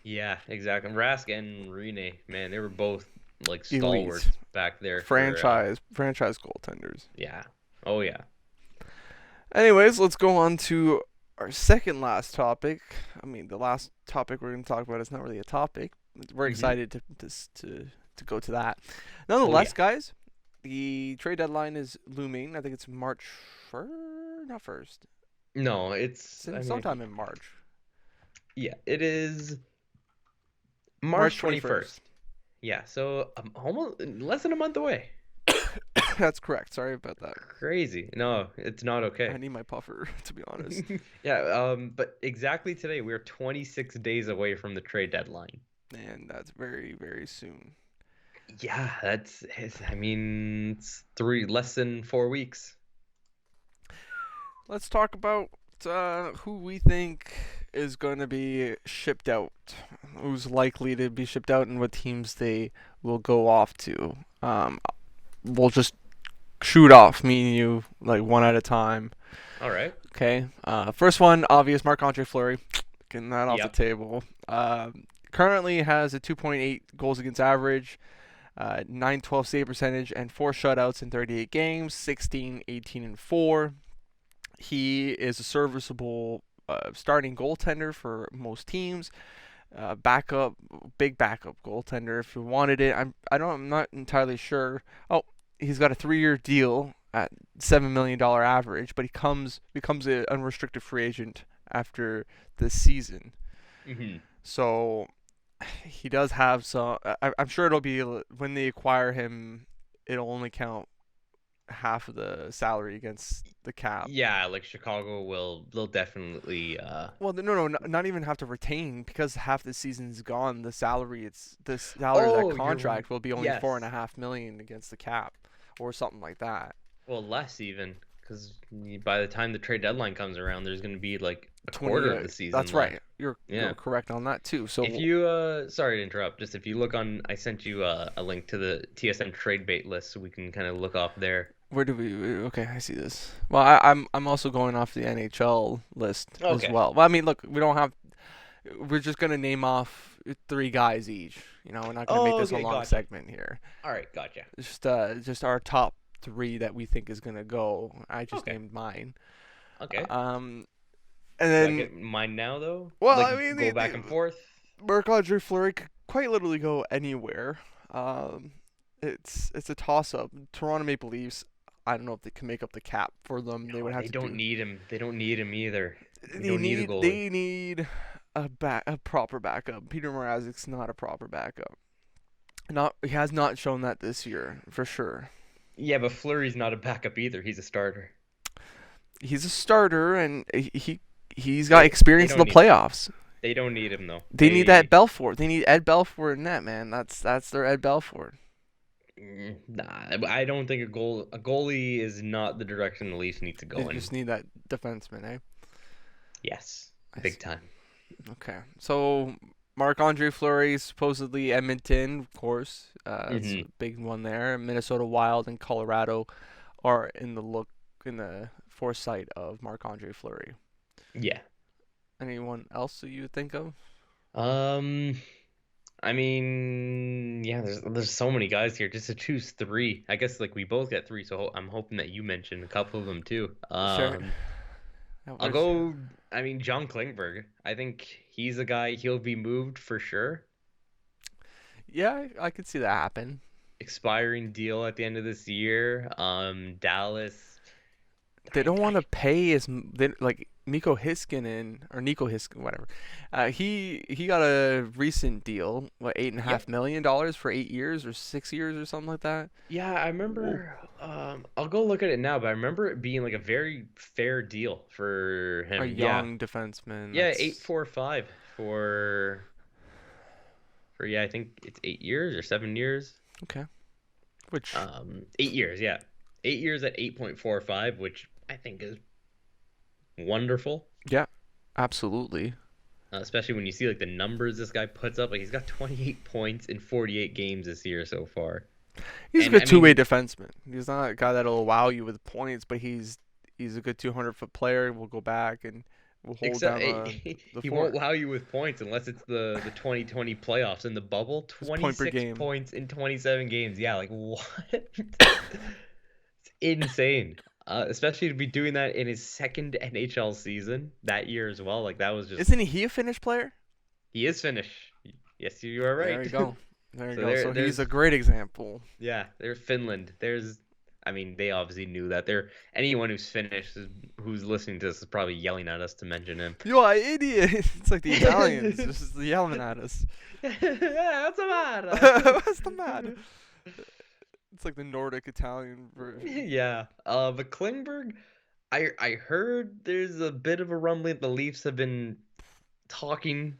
Yeah, exactly. Rask and Rene, man, they were both like Elite. stalwarts back there. Franchise goaltenders. Yeah. Oh yeah. Anyways, let's go on to our second last topic. I mean, the last topic we're going to talk about is not really a topic. We're excited to go to that. Nonetheless, guys, the trade deadline is looming. I think it's March 1st, not first. No, it's Sometime in March. Yeah, it is March 21st. 21st. Yeah, so almost less than a month away. That's correct. Sorry about that. Crazy. No, it's not I okay. need my puffer, to be honest. Yeah, but exactly today, we're 26 days away from the trade deadline. And that's very, very soon. Yeah, I mean, it's less than 4 weeks. Let's talk about who we think is going to be shipped out. Who's likely to be shipped out and what teams they will go off to. We'll just shoot off, me and you, like one at a time. All right. Okay. First one, obvious, Marc-Andre Fleury. Getting that off the Yep. table. Currently has a 2.8 goals against average, 912 save percentage, and 4 shutouts in 38 games, 16, 18, and 4. He is a serviceable starting goaltender for most teams. Backup, big backup goaltender if you wanted it. I'm not entirely sure. Oh, he's got a 3-year deal at $7 million average, but becomes an unrestricted free agent after this season. Hmm. So he does have some. I'm sure it'll be when they acquire him, it'll only count half of the salary against the cap. Yeah, like Chicago they'll definitely Well, no, not even have to retain because half the season's gone. The salary of that Oh, contract will be only four and yes. a half million against the cap, or something like that. Well, less even, because by the time the trade deadline comes around, there's going to be like a 20. quarter of the season That's right. left. You're Yeah. correct on that too. So If you sorry to interrupt, just if you look on, I sent you a link to the TSN trade bait list, so we can kind of look off there. where do we? Okay, I see this. Well, I'm also going off the NHL list as Okay. well. Well, I mean, look, we don't have. We're just gonna name off 3 guys each. We're not gonna make Oh, this a okay, long gotcha. segment here. All right, gotcha. Just our top 3 that we think is gonna go. I just Okay. named mine. Okay. Um, and Do I then, get mine now though? well, Like I mean, go back and forth? Marc-Andre Fleury could quite literally go anywhere. Um, it's a toss up. Toronto Maple Leafs. I don't know if they can make up the cap for them. They No, would have they to don't do. need him. They don't need him either. We They don't need a need goalie. they need a proper backup. Peter Mrazek's not a proper backup. Not he has not shown that this year for sure. Yeah, but Fleury's not a backup either. He's a starter. He's a starter and he's got They experience in don't the need playoffs. they don't need him though. They need that Belfort. They need Ed Belfort in that, man. That's their Ed Belfort. Nah, I don't think a goalie is not the direction the Leafs need to They go in. just need that defenseman, eh? Yes, I big see. time. Okay. So Marc-Andre Fleury, supposedly Edmonton, of course. It's a Hmm. big one there. Minnesota Wild and Colorado are in the foresight of Marc-Andre Fleury. Yeah. Anyone else that you would think of? Um, I mean, yeah, there's so many guys here. Just to choose three. I guess like we both get three, so I'm hoping that you mention a couple of them too. Sure. I'll go. I mean, John Klingberg. I think he's a guy. He'll be moved for sure. Yeah, I could see that happen. Expiring deal at the end of this year. Dallas. They don't want to I pay like Nico Hiskinen, whatever. He got a recent deal, what, eight and a Yep. half million dollars for 8 years or 6 years or something like that. Yeah, I remember. I'll go look at it now, but I remember it being like a very fair deal for A him. Yeah, young defenseman. yeah, That's 8.45 for yeah, I think it's 8 years or 7 years. okay. Which 8 years, yeah, 8 years at 8.45, which I think is wonderful. yeah, absolutely. Especially when you see like the numbers this guy puts up. Like he's got 28 points in 48 games this year so far. He's a And good I two-way mean, defenseman. He's not a guy that'll wow you with points, but he's a good 200-foot player. We'll go back and we'll hold except down the he won't fort. wow you with points unless it's the 2020 playoffs in the bubble. His point per 26 game. points in 27 games. Yeah, like what? It's insane. Especially to be doing that in his second NHL season that year as well. Like that was just Isn't he a Finnish player? he is Finnish. Yes, you are There right. you go. There you So go. So he's a there's great example. yeah, there's Finland. I mean, they obviously knew that. Anyone who's Finnish who's listening to this is probably yelling at us to mention him. You are idiot. It's like the Italians just yelling at us. What's the matter? What's the matter? It's like the Nordic Italian version. Yeah. But Klingberg, I heard there's a bit of a rumbling. The Leafs have been talking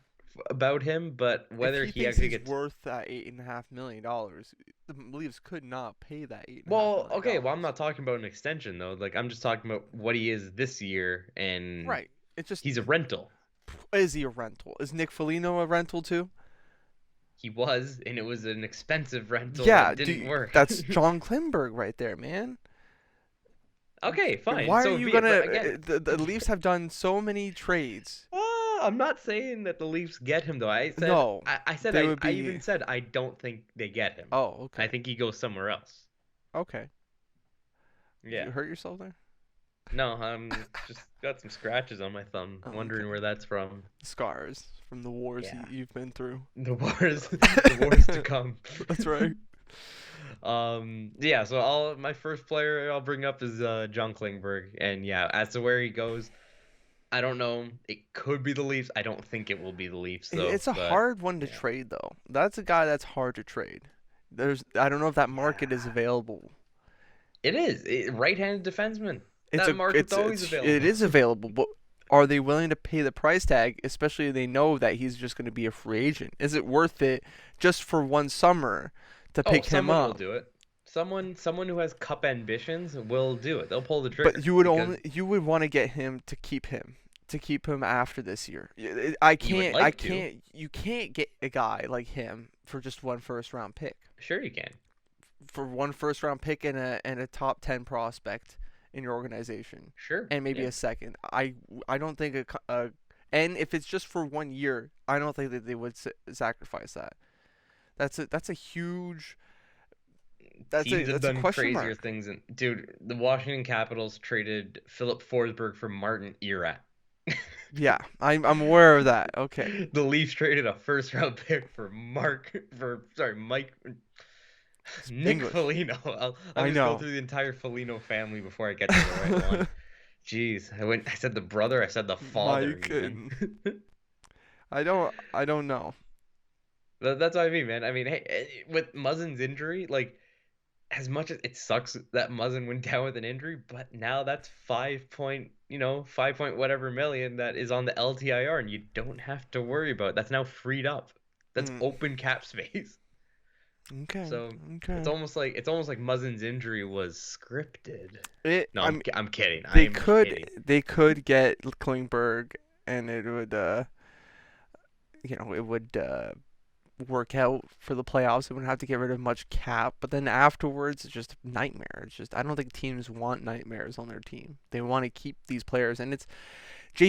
about him, but If whether he he thinks actually he's gets. worth that $8.5 million, the Leafs could not pay that eight and a half Well, million okay, well, I'm dollars. not talking about an extension though. Like I'm just talking about what he is this year, and Right. It's just, he's a rental. is he a rental? Is Nick Foligno a rental too? He was, and it was an expensive rental Yeah, that didn't work. that's Junklingberg right there, man. Okay, fine. Why are So you be it. gonna? But again, The Leafs have done so many trades. I'm not saying that the Leafs get him though. No, I said, they would I be. even said I don't think they get him. Oh, I okay, think he goes somewhere else. okay. Did Yeah. you hurt yourself there? No, I'm just got some scratches on my thumb, Oh, wondering okay. where that's from. Scars from the wars Yeah. you've been through. The wars, the wars to come. That's right. Yeah. So my first player I'll bring up is John Klingberg, and yeah, as to where he goes, I don't know. It could be the Leafs. I don't think it will be the Leafs though. It's a But hard one to yeah, trade though. That's a guy that's hard to trade. I don't know if that market is yeah, available. it is. Right-handed defenseman. It's That a market's always it available. is available, but are they willing to pay the price tag, especially if they know that he's just going to be a free agent? Is it worth it just for one summer to Oh, pick him someone will up? do it. Someone who has cup ambitions will do it. They'll pull the But trigger because you would want to get him to keep him after this year. you would I like to. can't you can't get a guy like him for just one first round pick. Sure, you can. For one first round pick and a top 10 prospect in your organization Sure, and maybe yeah. a second. I don't think and if it's just for 1 year, I don't think that they would sacrifice that. That's a huge Teams have that's a done question crazier mark. things. And dude, the Washington Capitals traded Philip Forsberg for Martin Erat. Yeah, I'm aware of that. Okay. The Leafs traded a first round pick for Mike It's Nick English. Foligno. I'll I just go know. through the entire Foligno family before I get to the right one. Jeez, I said the brother, I said the father Mike even. and I don't know. That's what I mean, man. I mean, hey, with Muzzin's injury, like as much as it sucks that Muzzin went down with an injury, but now that's 5 point whatever million that is on the LTIR, and you don't have to worry about it. That's now freed up. That's Mm, open cap space. okay. So Okay. it's almost like Muzzin's injury was scripted. It No, I'm I'm kidding. I'm kidding. they could get Klingberg and it would it would work out for the playoffs. They wouldn't have to get rid of much cap, but then afterwards it's just a nightmare. It's just I don't think teams want nightmares on their team. They want to keep these players, and it's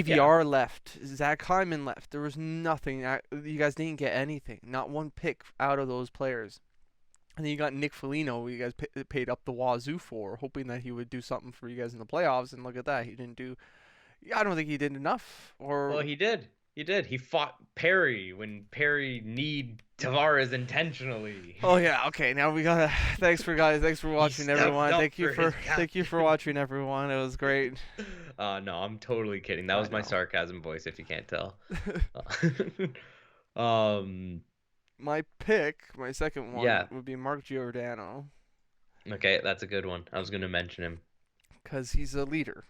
Yeah, JVR left, Zach Hyman left. There was nothing. You guys didn't get anything, not one pick out of those players. And then you got Nick Foligno, who you guys paid up the wazoo for, hoping that he would do something for you guys in the playoffs. And look at that, he didn't do. I don't think he did enough. well, Or he did. He did. He fought Perry when Perry need Tavares intentionally. oh yeah, okay. Now we gotta. Thanks for guys. Thanks for He watching, stepped everyone. up for his Thank you for captain. watching, everyone. It was great. No, I'm totally kidding. That I was my know. sarcasm voice, if you can't tell. Um, My pick, my second one, yeah. would be Mark Giordano, Okay, that's a good one. I was gonna mention him. because he's a leader.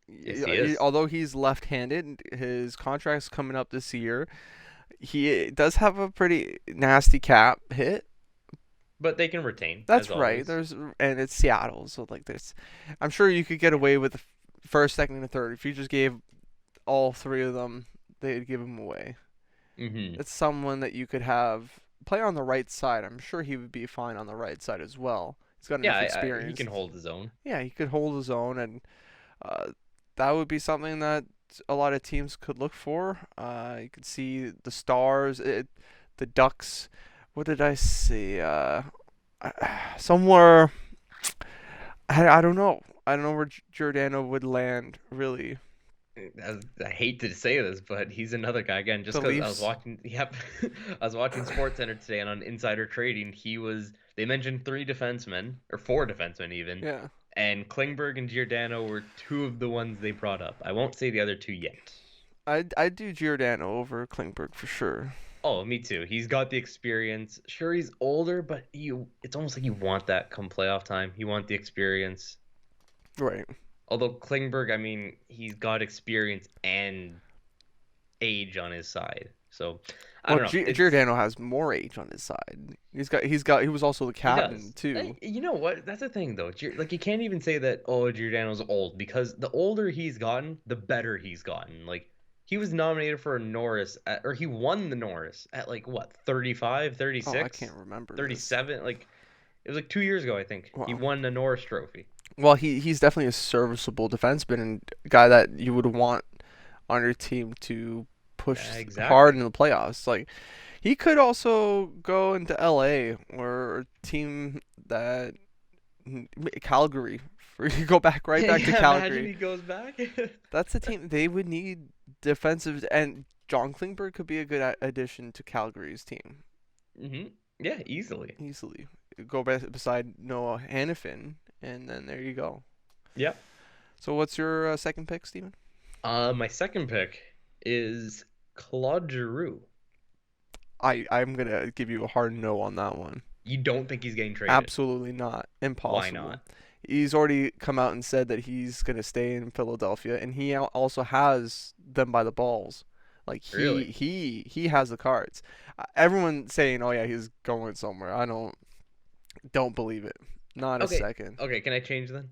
Yes, he is. Although he's left-handed, his contract's coming up this year. He does have a pretty nasty cap hit. But they can retain, as That's right. always. And it's Seattle, so like this, I'm sure you could get away with the first, second, and third if you just gave all three of them. They'd give him away. Mm-hmm. It's someone that you could have play on the right side. I'm sure he would be fine on the right side as well. He's got Yeah, enough he experience. can hold his own. Yeah, he could hold his own, and uh, that would be something that a lot of teams could look for. You could see the Stars, the Ducks. What did I see? Somewhere. I don't know. I don't know where Giordano would land, really. I hate to say this, but he's another guy again. Just The because I was Leafs. watching, yep, I was watching SportsCenter today, and on Insider Trading, they mentioned three defensemen or four defensemen even, Yeah. and Klingberg and Giordano were two of the ones they brought up. I won't say the other two yet. I'd do Giordano over Klingberg for sure. Oh, me too. He's got the experience. Sure, he's older, but it's almost like you want that come playoff time. You want the experience. Right. Although Klingberg, I mean, he's got experience and age on his side. So, I Well, don't know. Giordano has more age on his side. He was also the He captain does. too. You know what? That's the thing, though. Like, you can't even say that, oh, Giordano's old, because the older he's gotten, the better he's gotten. Like, he was nominated for a Norris, or he won the Norris at, like, what, 35, Oh, I 36, can't remember this. 37? Like, it was like 2 years ago, I think. He Well, won the Norris Trophy. well, he's definitely a serviceable defenseman and a guy that you would want on your team to push hard Exactly. in the playoffs. Like he could also go into LA or a team that Calgary. You go back right back to Yeah, imagine Calgary. he goes back. That's the team they would need defensive, and Junklingberg could be a good addition to Calgary's team Yeah, easily. easily. Go beside Noah Hannafin, and then there you go. Yeah. So what's your second pick, Steven? My second pick is Claude Giroux. I'm gonna give you a hard no on that one. You don't think he's getting traded? Absolutely not. Why Impossible. not? He's already come out and said that he's going to stay in Philadelphia, and he also has them by the balls. Like Really? he has the cards. Everyone saying, "Oh yeah, he's going somewhere." I don't believe it. Not a Okay. second. Okay, can I change then?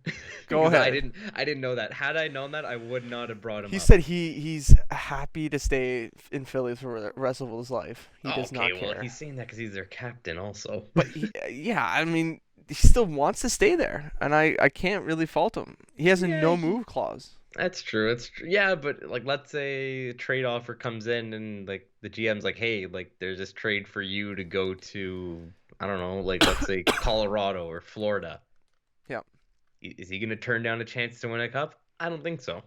Go Because ahead. I didn't know that. Had I known that, I would not have brought him He up. said he's happy to stay in Philly for the rest of his life. He does Okay, not well, care. he's saying that because he's their captain also. But yeah, I mean, he still wants to stay there, and I can't really fault him. He has a Yeah, no move clause. that's true. It's true. Yeah, but like, let's say a trade offer comes in and like the GM's like, hey, like there's this trade for you to go to, I don't know, like let's say Colorado or Florida. Yeah. Is he gonna turn down a chance to win a cup? I don't think so.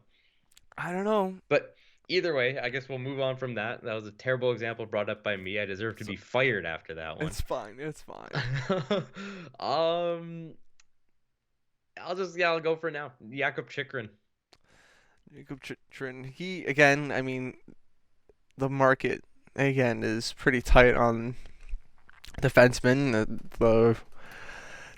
I don't know. But either way, I guess we'll move on from that. That was a terrible example brought up by me. I deserve to So be fired after that one. it's fine. It's fine. um, I'll go for now. Jakub Chikrin. Jacob Trin. He again. I mean, the market again is pretty tight on defensemen. The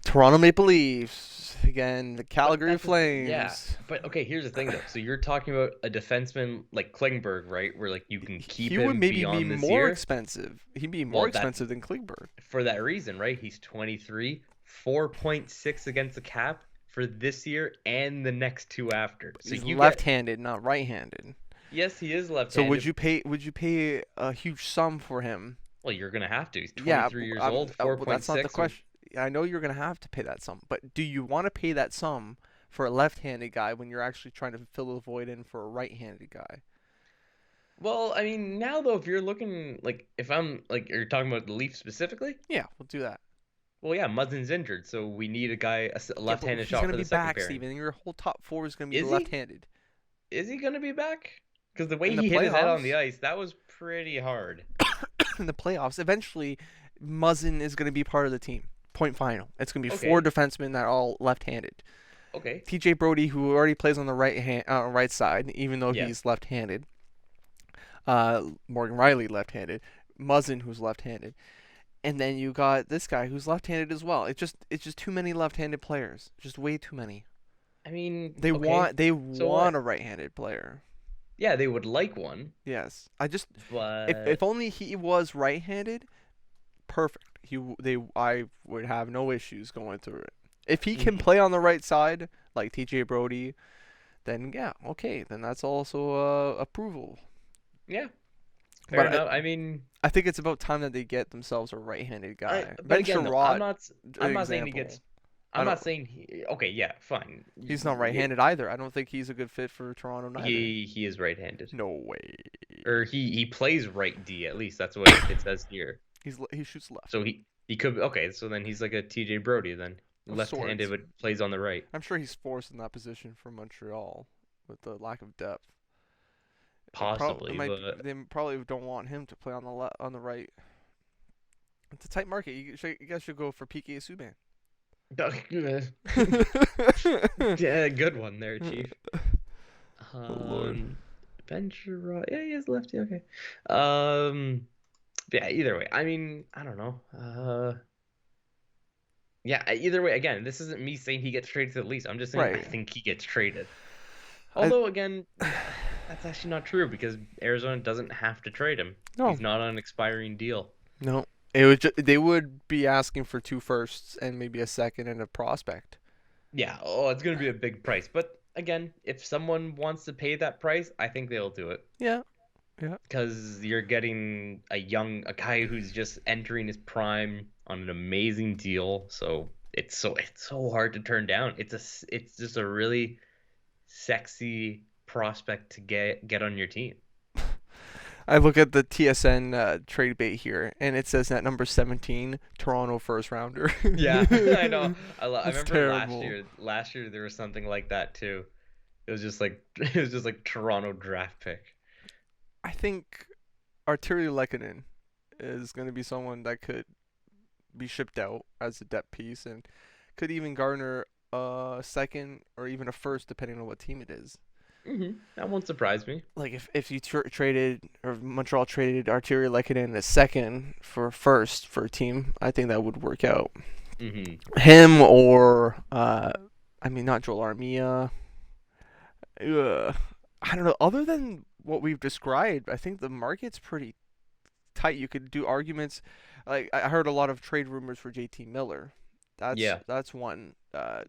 Toronto Maple Leafs again. The But Calgary yeah. Flames. But okay, here's the thing though. So you're talking about a defenseman like Klingberg, right? Where like you can keep He would him maybe be beyond this more year. expensive. He'd be more Well, that's expensive than Klingberg. for that reason, right? He's 23, 4.6 against the cap for this year and the next two after. So He's you get, left-handed, not right-handed. yes, he is So left-handed. would you pay a huge sum for him? Well, you're gonna have to. He's Yeah, 23 years old, well, that's not the 4.6. question. I know you're gonna have to pay that sum, but do you want to pay that sum for a left-handed guy when you're actually trying to fill the void in for a right-handed guy? Well, I mean, now though, if you're looking like if I'm like you're talking about the Leafs specifically, Yeah, we'll do that. well, yeah, Muzzin's injured, so we need a guy a Yeah, but left-handed he's shot gonna for be the second back, pairing. Steven. Your whole top four is gonna be Is he? left-handed Is he gonna be back? Because the way in the he hit his head on playoffs. the ice, that was pretty hard. In the playoffs, eventually, Muzzin is gonna be part of the team. Point final. It's gonna be four Okay, defensemen that are all left-handed. okay, TJ Brody, who already plays on the right side, even though yeah. he's left-handed. Morgan Riley left-handed. Muzzin, who's left-handed. And then you got this guy who's left-handed as well. It's just too many left-handed players. Just way too many. I mean, They okay. want they So want what? a right-handed player. Yeah, they would like one, Yes. I just if but only he was right-handed, perfect. I would have no issues going through it. If he can mhm. play on the right side like TJ Brody, then yeah, okay, then that's also approval. Yeah, fair But enough. I mean, I think it's about time that they get themselves a right-handed guy. but Ben again, though, I'm Sherratt, not. I'm not saying he example. gets. I I'm not don't. saying he. Okay, yeah, fine. He's not right-handed either. I don't think he's a good fit for Toronto neither. He is right-handed, No way. or he plays right D at least. That's what it says here. He shoots left So he could. Okay, so then he's like a TJ Brody then, of left-handed sorts. but plays on the right. I'm sure he's forced in that position for Montreal with the lack of depth. Possibly, but They probably don't want him to play on the right. It's a tight market. You guys should go for PK Subban. yeah, good one there, Chief. Oh Lord. Ben Sherratt. Yeah, he is lefty. Okay. Um, Yeah, either way. I mean, I don't know. Yeah, either way, again, this isn't me saying he gets traded to the Leafs. I'm just saying I Right. think he gets traded. I Although, again, that's actually not true because Arizona doesn't have to trade him. no, He's not on an expiring deal. no. It would they would be asking for two firsts and maybe a second and a prospect. Yeah, oh, it's going to be a big price. But again, if someone wants to pay that price, I think they'll do it. Yeah, yeah. Because you're getting a guy who's just entering his prime on an amazing deal. So it's so hard to turn down. It's just a really sexy prospect to get on your team. I look at the TSN trade bait here, and it says that number 17, Toronto first rounder. Yeah, I know. I That's remember last terrible. year. Last year there was something like that too. It was just like it was just like Toronto draft pick. I think Arturi Lehkonen is going to be someone that could be shipped out as a depth piece and could even garner a second or even a first, depending on what team it is. That won't surprise me. Like if you traded or Montreal traded Arturi Lehkonen a second for a first for a team, I think that would work out. Hmm. Him or I mean not Joel Armia. I don't know. Other than what we've described, I think the market's pretty tight. You could do arguments. Like I heard a lot of trade rumors for JT Miller. Yeah. That's one.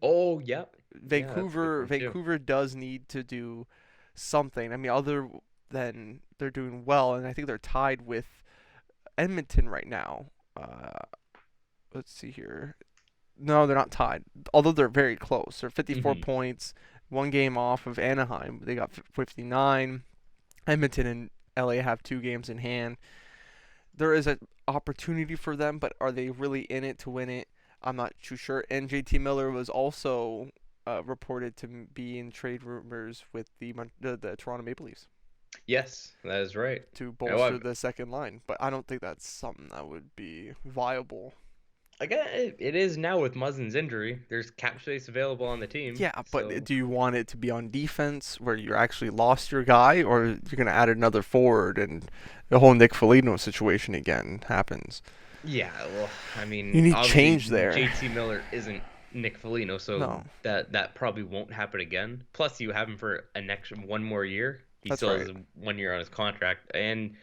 Oh, yep. Yeah, that's a big Vancouver one too. Vancouver does need to do something. I mean, other than they're doing well, and I think they're tied with Edmonton right now. Let's see here. No, they're not tied. Although they're very close. They're 54 Hmm. points, one game off of Anaheim. They got 59. Edmonton and LA have 2 games in hand. There is an opportunity for them, but are they really in it to win it? I'm not too sure. And JT Miller was also reported to be in trade rumors with the Toronto Maple Leafs Yes, that is right. to Oh, bolster the second line, but I don't think that's something that would be viable. again, it is now with Muzzin's injury. There's cap space available on the team, Yeah, but so do you want it to be on defense where you actually lost your guy, or you're gonna add another forward and the whole Nick Foligno situation again happens? yeah. Well, I You mean, need obviously change there. JT Miller isn't Nick Foligno, so No, that probably won't happen again. Plus, you have him for an extra one more year. He that's still right. has 1 year on his contract, and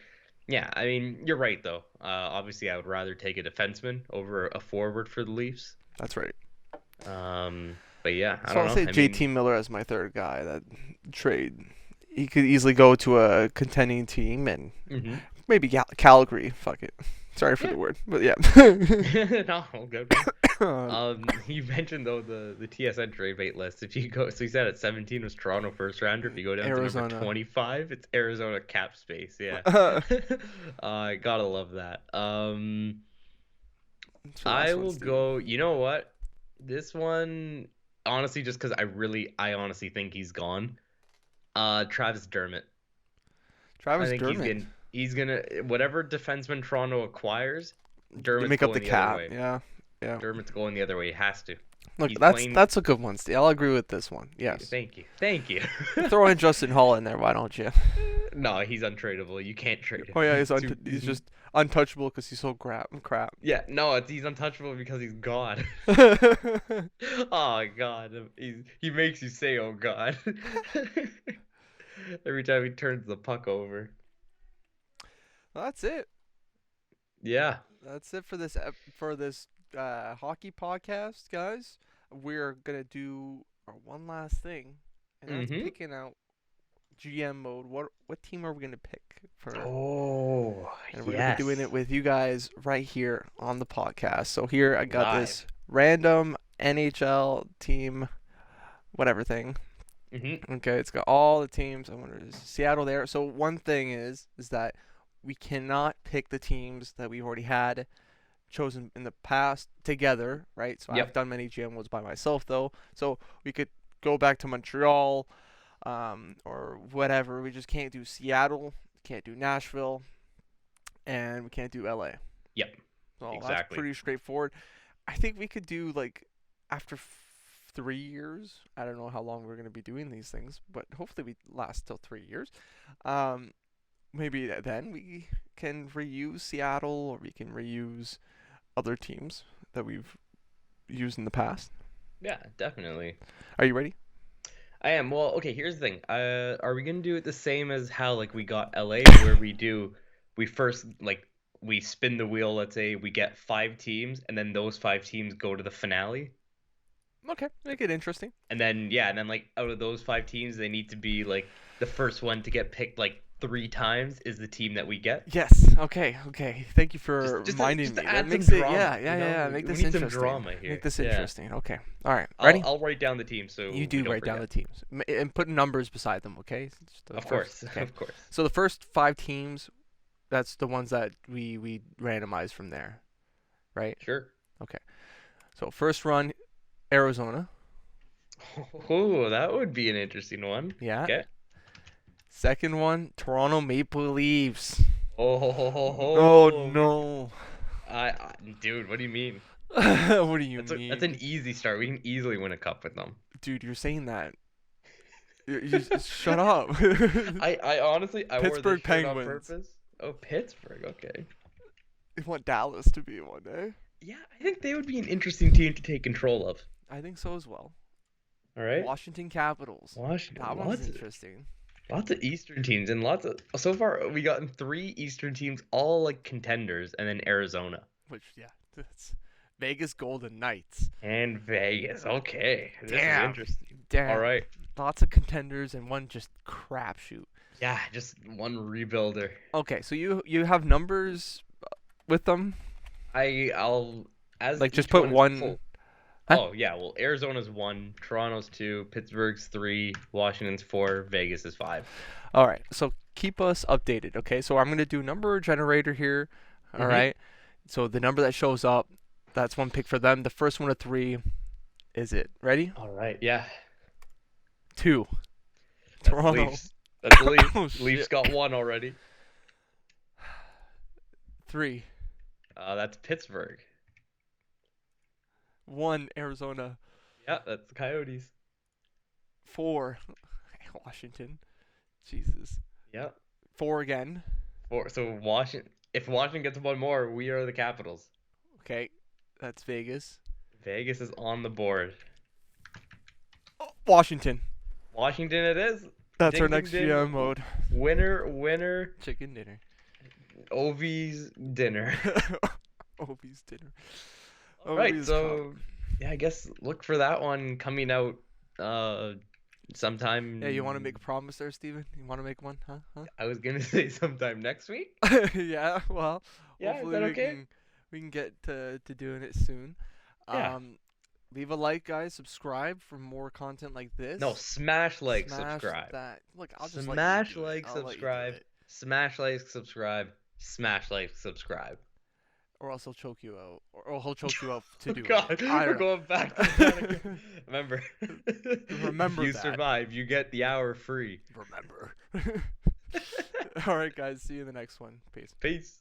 yeah, I mean, you're right though. Obviously, I would rather take a defenseman over a forward for the Leafs. That's right. But yeah, I So don't I'll know. say I mean, JT Miller as my third guy. That trade, he could easily go to a contending team and hmm maybe Calgary. Fuck it. Sorry for yeah. the word, but yeah. No, all good, man. You mentioned though the TSN trade bait list. If you go, so you said at 17 was Toronto first rounder. If you go down to number Arizona. 25, it's Arizona cap space. Yeah, I gotta love that. So the I last one, will Steve. go. You know what? This one, honestly, just because I honestly think he's gone. Travis Dermott. I Travis think Dermott. he's gonna whatever defenseman Toronto acquires, You Dermott's make up the going the other cap. way. Yeah, yeah. Dermott's going the other way. He has to. Look, He's that's playing. that's a good one, Steve. I'll agree with this one. Yes. Thank you, thank you. Throw in Justin Hall in there, why don't you? No, he's untradeable. You can't trade him. Oh yeah, He's too. he's just untouchable because he's so crap. Yeah, no, he's untouchable because he's God. Oh God, he makes you say, "Oh God," every time he turns the puck over. That's it. Yeah. That's it for this hockey podcast, guys. We're gonna do our one last thing, and that's Mm-hmm. picking out GM mode. What team are we gonna pick for? Oh, And we're gonna be doing it yes. with you guys right here on the podcast. So here I got Live. this random NHL team, whatever thing. Mm-hmm. Okay, it's got all the teams. I wonder is Seattle there. So one thing is that we cannot pick the teams that we've already had chosen in the past together, right? So I've Yep. done many GM modes by myself though. So we could go back to Montreal, or whatever. We just can't do Seattle, can't do Nashville, and we can't do LA. Yep. So that's Exactly. pretty straightforward. I think we could do like after 3 years. I don't know how long we're gonna be doing these things, but hopefully we last till 3 years. Um, maybe then we can reuse Seattle, or we can reuse other teams that we've used in the past. Yeah, definitely. Are you ready? I am. Well, okay, here's the thing. Are we gonna do it the same as how like we got LA, where we first like we spin the wheel, let's say we get 5 teams, and then those 5 teams go to the finale? Okay, make it interesting. And then yeah, and then like out of those 5 teams, they need to be like the first one to get picked like 3 times is the team that we get. Yes. Okay. Okay. Thank you for reminding Just me. to That add some makes it. drama, Yeah. you Yeah. Yeah. know? Yeah. We Make we this need some interesting. drama here. Make this Yeah. interesting. Okay. All right. I'll Ready? I'll write down the team so You we do don't write down the forget. teams and put numbers beside them. Okay. Just the Of first. course, Okay. of course. So the first 5 teams, that's the ones that we randomize from there, right? Sure. Okay. So first run, Arizona. Oh, that would be an interesting one. Yeah. Okay. Second one, Toronto Maple Leafs. Oh, ho, ho, ho, Oh ho. no. Dude, what do you mean? What do you That's an mean? easy start. We can easily win a cup with them. Dude, you're saying that. You just shut up. I honestly I wore this Pittsburgh shirt on Penguins. purpose. Oh, Pittsburgh. Okay. You want Dallas to be one day. Yeah, I think they would be an interesting team to take control of. I think so as well. All right. Washington Capitals. Washington. That one's interesting. Lots of Eastern teams and lots of so far we gotten 3 Eastern teams, all like contenders, and then Arizona Which, yeah, that's Vegas Golden Knights. and Vegas. Okay, this is Damn. interesting. Damn. All right. Lots of contenders and one just crapshoot. Yeah, just one rebuilder. Okay, so you have numbers with them? I'll as Like, just each put one is one. full. Huh? Oh yeah, well Arizona's 1, Toronto's 2, Pittsburgh's 3, Washington's 4, Vegas is 5. All right, so keep us updated, okay? So I'm going to do number generator here, all Mhm. right? So the number that shows up, that's one pick for them. The first one of 3 is it. Ready? All right, yeah. 2. That's Toronto. Leafs. That's Leafs. Oh, shit. Leafs got 1 already. 3. That's Pittsburgh. 1, Arizona. Yeah, that's the Coyotes. 4, Washington. Jesus. Yeah. 4 again. 4. So Washington. If Washington gets 1 more, we are the Capitals. Okay, that's Vegas. Vegas is on the board. Oh, Washington. Washington it is. That's Ding, our ding, next ding. GM mode. Winner. Chicken dinner. Ovi's dinner. Ovi's dinner. All right, Ovi's so cup. yeah, I guess look for that one coming out sometime. Yeah, you want to make a promise there, Steven? You want to make one, huh? I was gonna say sometime next week. Yeah, well, Yeah, is hopefully that we okay? can get to doing it soon. Yeah. Leave a like, guys. Subscribe for more content like this. No, smash like, Smash subscribe. that. Look, I'll just Smash let you do it. like, I'll let you do subscribe. it. Smash like, subscribe. Smash like, subscribe. Or else he'll choke you out. Or he'll choke you out to do God, it. I we're don't know. going back to that again. Remember, Remember if you that. survive, you get the hour free. Remember. All right, guys. See you in the next one. Peace. Peace.